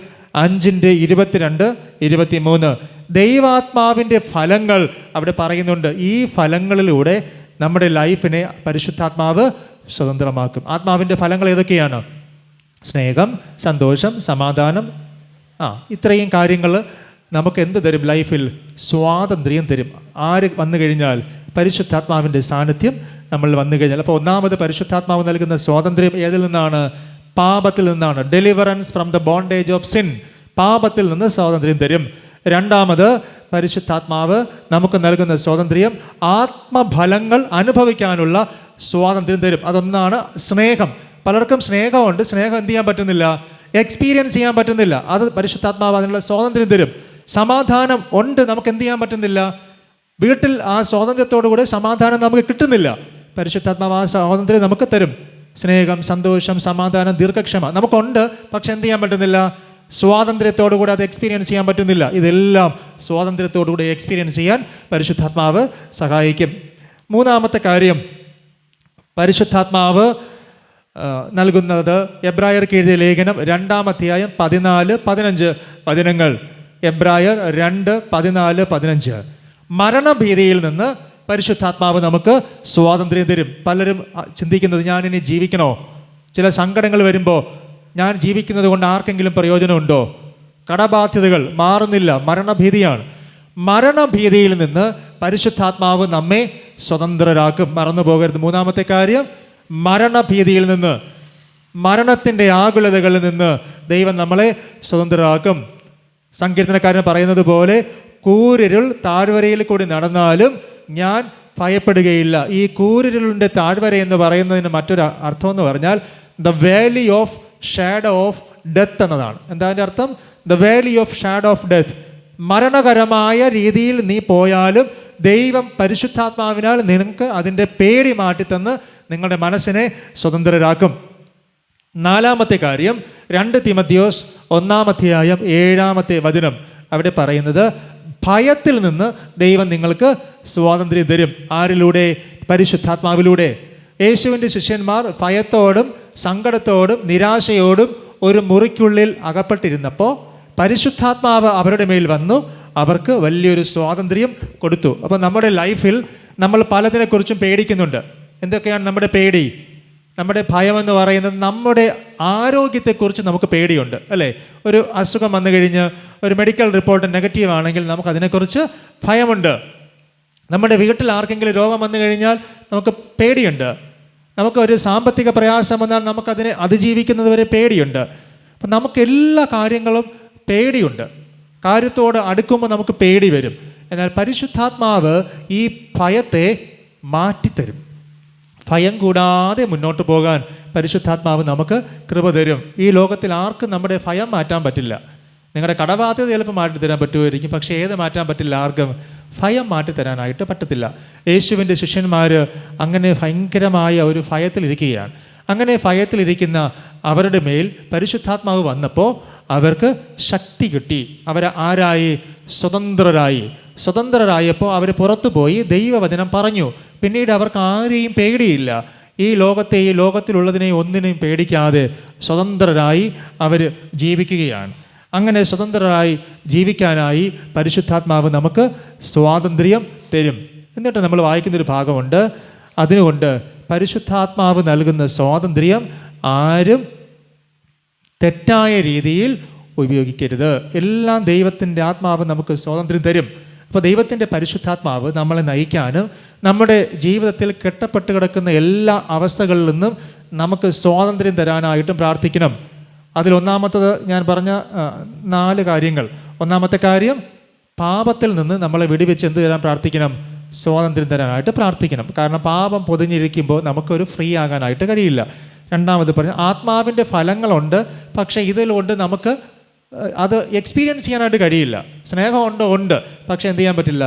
5:22-23. ദൈവാത്മാവിൻ്റെ ഫലങ്ങൾ അവിടെ പറയുന്നുണ്ട്. ഈ ഫലങ്ങളിലൂടെ നമ്മുടെ ലൈഫിനെ പരിശുദ്ധാത്മാവ് സ്വതന്ത്രമാക്കും. ആത്മാവിൻ്റെ ഫലങ്ങൾ ഏതൊക്കെയാണ്? സ്നേഹം, സന്തോഷം, സമാധാനം. ഇത്രയും കാര്യങ്ങൾ നമുക്ക് എന്ത് തരും? ലൈഫിൽ സ്വാതന്ത്ര്യം തരും. ആര് വന്നു കഴിഞ്ഞാൽ? പരിശുദ്ധാത്മാവിൻ്റെ സാന്നിധ്യം നമ്മൾ വന്നു കഴിഞ്ഞാൽ. അപ്പോൾ ഒന്നാമത് പരിശുദ്ധാത്മാവ് നൽകുന്ന സ്വാതന്ത്ര്യം ഏതിൽ നിന്നാണ്? പാപത്തിൽ നിന്നാണ്. Deliverance from the bondage of sin. പാപത്തിൽ നിന്ന് സ്വാതന്ത്ര്യം തരും. രണ്ടാമത്, പരിശുദ്ധാത്മാവ് നമുക്ക് നൽകുന്ന സ്വാതന്ത്ര്യം ആത്മഫലങ്ങൾ അനുഭവിക്കാനുള്ള സ്വാതന്ത്ര്യം തരും. അതൊന്നാണ് സ്നേഹം. പലർക്കും സ്നേഹമുണ്ട്, സ്നേഹം എന്ത് ചെയ്യാൻ പറ്റുന്നില്ല? എക്സ്പീരിയൻസ് ചെയ്യാൻ പറ്റുന്നില്ല. അത് പരിശുദ്ധാത്മാവ് അതിനുള്ള സ്വാതന്ത്ര്യം തരും. സമാധാനം ഉണ്ട്, നമുക്ക് എന്ത് ചെയ്യാൻ പറ്റുന്നില്ല? വീട്ടിൽ ആ സ്വാതന്ത്ര്യത്തോടു കൂടെ സമാധാനം നമുക്ക് കിട്ടുന്നില്ല. പരിശുദ്ധാത്മാവ് ആ സ്വാതന്ത്ര്യം നമുക്ക് തരും. സ്നേഹം, സന്തോഷം, സമാധാനം, ദീർഘക്ഷമ നമുക്കുണ്ട്. പക്ഷെ എന്ത് ചെയ്യാൻ പറ്റുന്നില്ല? സ്വാതന്ത്ര്യത്തോടു കൂടെ അത് എക്സ്പീരിയൻസ് ചെയ്യാൻ പറ്റുന്നില്ല. ഇതെല്ലാം സ്വാതന്ത്ര്യത്തോടു കൂടി എക്സ്പീരിയൻസ് ചെയ്യാൻ പരിശുദ്ധാത്മാവ് സഹായിക്കും. മൂന്നാമത്തെ കാര്യം, പരിശുദ്ധാത്മാവ് നൽകുന്നത് എബ്രായർക്ക് എഴുതിയ ലേഖനം 2-ാം അധ്യായം 14-15 വചനങ്ങൾ. എബ്രായർ 2:14-15. മരണഭീതിയിൽ നിന്ന് പരിശുദ്ധാത്മാവ് നമുക്ക് സ്വാതന്ത്ര്യം തരും. പലരും ചിന്തിക്കുന്നത്, ഞാനിനി ജീവിക്കണോ? ചില സങ്കടങ്ങൾ വരുമ്പോൾ ഞാൻ ജീവിക്കുന്നത് കൊണ്ട് ആർക്കെങ്കിലും പ്രയോജനമുണ്ടോ? കടബാധ്യതകൾ മാറുന്നില്ല, മരണഭീതിയാണ്. മരണഭീതിയിൽ നിന്ന് പരിശുദ്ധാത്മാവ് നമ്മെ സ്വതന്ത്രരാക്കും. മറന്നു പോകരുത്. മൂന്നാമത്തെ കാര്യം, മരണഭീതിയിൽ നിന്ന്, മരണത്തിൻ്റെ ആകുലതകളിൽ നിന്ന് ദൈവം നമ്മളെ സ്വതന്ത്രരാക്കും. സങ്കീർത്തനക്കാരൻ പറയുന്നത് പോലെ, കൂരിരുൾ താഴ്വരയിൽ കൂടി നടന്നാലും ഞാൻ ഭയപ്പെടുകയില്ല. ഈ കൂരിരുളിൻ്റെ താഴ്വര എന്ന് പറയുന്നതിന് മറ്റൊരു അർത്ഥം എന്ന് പറഞ്ഞാൽ the valley of shadow of death എന്നതാണ്. എന്താ അതിൻ്റെ അർത്ഥം? The valley of shadow of death. മരണകരമായ രീതിയിൽ നീ പോയാലും ദൈവം പരിശുദ്ധാത്മാവിനാൽ നിനക്ക് അതിൻ്റെ പേടി മാറ്റിത്തന്ന് നിങ്ങളുടെ മനസ്സിനെ സ്വതന്ത്രരാക്കും. നാലാമത്തെ കാര്യം, 2 തിമോഥെയോസ് 1-ാം അധ്യായം 7-ാമത്തെ വചനം. അവിടെ പറയുന്നത്, ഭയത്തിൽ നിന്ന് ദൈവം നിങ്ങൾക്ക് സ്വാതന്ത്ര്യം തരും. ആരിലൂടെ? പരിശുദ്ധാത്മാവിലൂടെ. യേശുവിൻ്റെ ശിഷ്യന്മാർ ഭയത്തോടും സങ്കടത്തോടും നിരാശയോടും ഒരു മുറിക്കുള്ളിൽ അകപ്പെട്ടിരുന്നപ്പോൾ പരിശുദ്ധാത്മാവ് അവരുടെ മേൽ വന്നു, അവർക്ക് വലിയൊരു സ്വാതന്ത്ര്യം കൊടുത്തു. അപ്പോൾ നമ്മുടെ ലൈഫിൽ നമ്മൾ പലതിനെക്കുറിച്ചും പേടിക്കുന്നുണ്ട്. എന്തൊക്കെയാണ് നമ്മുടെ പേടി? നമ്മുടെ ഭയമെന്ന് പറയുന്നത് നമ്മുടെ ആരോഗ്യത്തെക്കുറിച്ച് നമുക്ക് പേടിയുണ്ട്, അല്ലേ? ഒരു അസുഖം വന്നു കഴിഞ്ഞ് ഒരു മെഡിക്കൽ റിപ്പോർട്ട് നെഗറ്റീവ് ആണെങ്കിൽ നമുക്കതിനെക്കുറിച്ച് ഭയമുണ്ട്. നമ്മുടെ വീട്ടിൽ ആർക്കെങ്കിലും രോഗം വന്നു കഴിഞ്ഞാൽ നമുക്ക് പേടിയുണ്ട്. നമുക്കൊരു സാമ്പത്തിക പ്രയാസം വന്നാൽ നമുക്കതിനെ അതിജീവിക്കുന്നത് വരെ പേടിയുണ്ട്. അപ്പം നമുക്ക് എല്ലാ കാര്യങ്ങളും പേടിയുണ്ട്. കാര്യത്തോട് അടുക്കുമ്പോൾ നമുക്ക് പേടി വരും. എന്നാൽ പരിശുദ്ധാത്മാവ് ഈ ഭയത്തെ മാറ്റിത്തരും. ഭയം കൂടാതെ മുന്നോട്ട് പോകാൻ പരിശുദ്ധാത്മാവ് നമുക്ക് കൃപ തരും. ഈ ലോകത്തിൽ ആർക്കും നമ്മുടെ ഭയം മാറ്റാൻ പറ്റില്ല. നിങ്ങളുടെ കടബാധ്യത ചിലപ്പോൾ മാറ്റിത്തരാൻ പറ്റുമായിരിക്കും, പക്ഷേ ഏത് മാറ്റാൻ പറ്റില്ല? ആർക്കും ഭയം മാറ്റിത്തരാനായിട്ട് പറ്റത്തില്ല. യേശുവിൻ്റെ ശിഷ്യന്മാർ അങ്ങനെ ഭയങ്കരമായ ഒരു ഭയത്തിലിരിക്കുകയാണ്. അങ്ങനെ ഭയത്തിലിരിക്കുന്ന അവരുടെ മേൽ പരിശുദ്ധാത്മാവ് വന്നപ്പോൾ അവർക്ക് ശക്തി കിട്ടി. അവർ ആരായി? സ്വതന്ത്രരായപ്പോൾ അവർ പുറത്തു പോയി ദൈവവചനം പറഞ്ഞു. പിന്നീട് അവർക്ക് ആരെയും പേടിയില്ല. ഈ ലോകത്തിലുള്ളതിനെയും ഒന്നിനെയും പേടിക്കാതെ സ്വതന്ത്രരായി അവർ ജീവിക്കുകയാണ്. അങ്ങനെ സ്വതന്ത്രരായി ജീവിക്കാനായി പരിശുദ്ധാത്മാവ് നമുക്ക് സ്വാതന്ത്ര്യം തരും. എന്നിട്ട് നമ്മൾ വായിക്കുന്നൊരു ഭാഗമുണ്ട്. അതിനുകൊണ്ട് പരിശുദ്ധാത്മാവ് നൽകുന്ന സ്വാതന്ത്ര്യം ആരും തെറ്റായ രീതിയിൽ ഉപയോഗിക്കരുത്. എല്ലാം ദൈവത്തിൻ്റെ ആത്മാവ് നമുക്ക് സ്വാതന്ത്ര്യം തരും. അപ്പോൾ ദൈവത്തിൻ്റെ പരിശുദ്ധാത്മാവ് നമ്മളെ നയിക്കാനും നമ്മുടെ ജീവിതത്തിൽ കെട്ടപ്പെട്ട് കിടക്കുന്ന എല്ലാ അവസ്ഥകളിൽ നിന്നും നമുക്ക് സ്വാതന്ത്ര്യം തരാനായിട്ടും പ്രാർത്ഥിക്കണം. അതിലൊന്നാമത്തത് ഞാൻ പറഞ്ഞ 4 കാര്യങ്ങൾ. ഒന്നാമത്തെ കാര്യം, പാപത്തിൽ നിന്ന് നമ്മളെ വിടുവിച്ച് എന്ത് തരാൻ പ്രാർത്ഥിക്കണം? സ്വാതന്ത്ര്യം തരാനായിട്ട് പ്രാർത്ഥിക്കണം. കാരണം പാപം പൊതിഞ്ഞിരിക്കുമ്പോൾ നമുക്കൊരു ഫ്രീ ആകാനായിട്ട് കഴിയില്ല. രണ്ടാമത് പറഞ്ഞ ആത്മാവിൻ്റെ ഫലങ്ങളുണ്ട്, പക്ഷേ ഇതിലുകൊണ്ട് നമുക്ക് അത് എക്സ്പീരിയൻസ് ചെയ്യാനായിട്ട് കഴിയില്ല. സ്നേഹമുണ്ടോ? ഉണ്ട്, പക്ഷേ എന്ത് ചെയ്യാൻ പറ്റില്ല?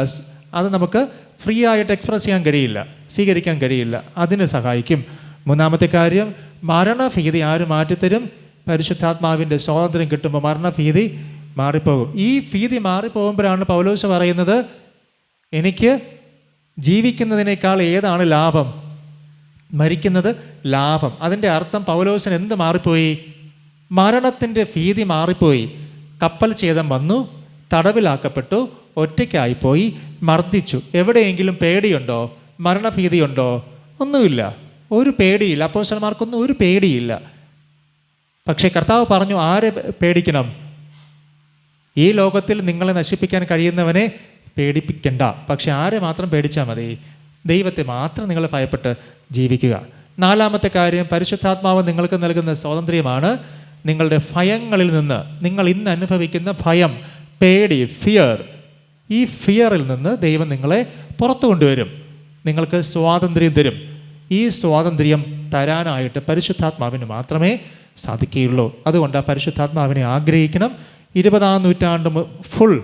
അത് നമുക്ക് ഫ്രീ ആയിട്ട് എക്സ്പ്രസ് ചെയ്യാൻ കഴിയില്ല, സ്വീകരിക്കാൻ കഴിയില്ല. അതിന് സഹായിക്കും. മൂന്നാമത്തെ കാര്യം, മരണഭീതി ആര് മാറ്റിത്തരും? പരിശുദ്ധാത്മാവിൻ്റെ സ്വാതന്ത്ര്യം കിട്ടുമ്പോൾ മരണഭീതി മാറിപ്പോകും. ഈ ഭീതി മാറിപ്പോകുമ്പോഴാണ് പൗലോസ് പറയുന്നത്, എനിക്ക് ജീവിക്കുന്നതിനേക്കാൾ ഏതാണ് ലാഭം? മരിക്കുന്നത് ലാഭം. അതിൻ്റെ അർത്ഥം പൗലോസിന് എന്ത് മാറിപ്പോയി? മരണത്തിൻ്റെ ഭീതി മാറിപ്പോയി. കപ്പൽ ഛേദം വന്നു, തടവിലാക്കപ്പെട്ടു, ഒറ്റയ്ക്കായിപ്പോയി, മർദ്ദിച്ചു. എവിടെയെങ്കിലും പേടിയുണ്ടോ? മരണഭീതിയുണ്ടോ? ഒന്നുമില്ല, ഒരു പേടിയില്ല. അപ്പോസ്തലന്മാർക്കൊന്നും ഒരു പേടിയില്ല. പക്ഷേ കർത്താവ് പറഞ്ഞു, ആരെ പേടിക്കണം? ഈ ലോകത്തിൽ നിങ്ങളെ നശിപ്പിക്കാൻ കഴിയുന്നവനെ പേടിപ്പിക്കണ്ട. പക്ഷെ ആരെ മാത്രം പേടിച്ചാൽ മതി? ദൈവത്തെ മാത്രം നിങ്ങൾ ഭയപ്പെട്ട് ജീവിക്കുക. നാലാമത്തെ കാര്യം, പരിശുദ്ധാത്മാവ് നിങ്ങൾക്ക് നൽകുന്ന സ്വാതന്ത്ര്യമാണ് നിങ്ങളുടെ ഭയങ്ങളിൽ നിന്ന്, നിങ്ങൾ ഇന്ന് അനുഭവിക്കുന്ന ഭയം, പേടി, ഫിയർ, ഈ ഫിയറിൽ നിന്ന് ദൈവം നിങ്ങളെ പുറത്തു കൊണ്ടുവരും, നിങ്ങൾക്ക് സ്വാതന്ത്ര്യം തരും. ഈ സ്വാതന്ത്ര്യം തരാനായിട്ട് പരിശുദ്ധാത്മാവിന് മാത്രമേ സാധിക്കുകയുള്ളൂ. അതുകൊണ്ട് ആ പരിശുദ്ധാത്മാവിനെ ആഗ്രഹിക്കണം. 20-ാം നൂറ്റാണ്ട് ഫുൾ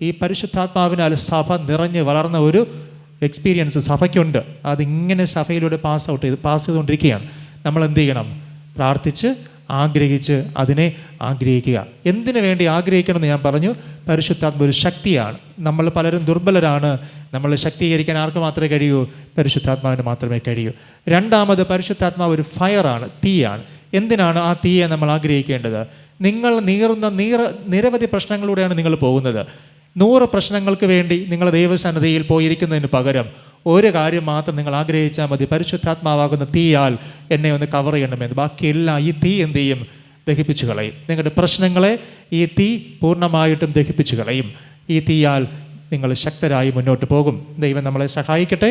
ഈ പരിശുദ്ധാത്മാവിനാൽ സഭ നിറഞ്ഞ് വളർന്ന ഒരു എക്സ്പീരിയൻസ് സഭയ്ക്കുണ്ട്. അതിങ്ങനെ സഭയിലൂടെ പാസ് ചെയ്തുകൊണ്ടിരിക്കുകയാണ്. നമ്മൾ എന്ത് ചെയ്യണം? പ്രാർത്ഥിച്ച് ആഗ്രഹിച്ച് അതിനെ ആഗ്രഹിക്കുക. എന്തിനു വേണ്ടി ആഗ്രഹിക്കണമെന്ന് ഞാൻ പറഞ്ഞു. പരിശുദ്ധാത്മ ഒരു ശക്തിയാണ്. നമ്മൾ പലരും ദുർബലരാണ്. നമ്മൾ ശക്തീകരിക്കാൻ ആർക്ക് മാത്രമേ കഴിയൂ? പരിശുദ്ധാത്മാവിന് മാത്രമേ കഴിയൂ. രണ്ടാമത്, പരിശുദ്ധാത്മാവ് ഒരു ഫയറാണ്, തീയാണ്. എന്തിനാണ് ആ തീയെ നമ്മൾ ആഗ്രഹിക്കേണ്ടത്? നിങ്ങൾ നീറുന്ന നിരവധി പ്രശ്നങ്ങളിലൂടെയാണ് നിങ്ങൾ പോകുന്നത്. 100 പ്രശ്നങ്ങൾക്ക് വേണ്ടി നിങ്ങൾ ദൈവസന്നിധിയിൽ പോയിരിക്കുന്നതിന് പകരം ഒരു കാര്യം മാത്രം നിങ്ങൾ ആഗ്രഹിച്ചാൽ മതി. പരിശുദ്ധാത്മാവാകുന്ന തീയാൽ എന്നെ ഒന്ന് കവർ ചെയ്യണമെന്ന്. ബാക്കിയെല്ലാം ഈ തീ എന്ത് ചെയ്യും? ദഹിപ്പിച്ചു കളയും. നിങ്ങളുടെ പ്രശ്നങ്ങളെ ഈ തീ പൂർണ്ണമായിട്ടും ദഹിപ്പിച്ചു കളയും. ഈ തീയാൽ നിങ്ങൾ ശക്തരായി മുന്നോട്ട് പോകും. ദൈവം നമ്മളെ സഹായിക്കട്ടെ.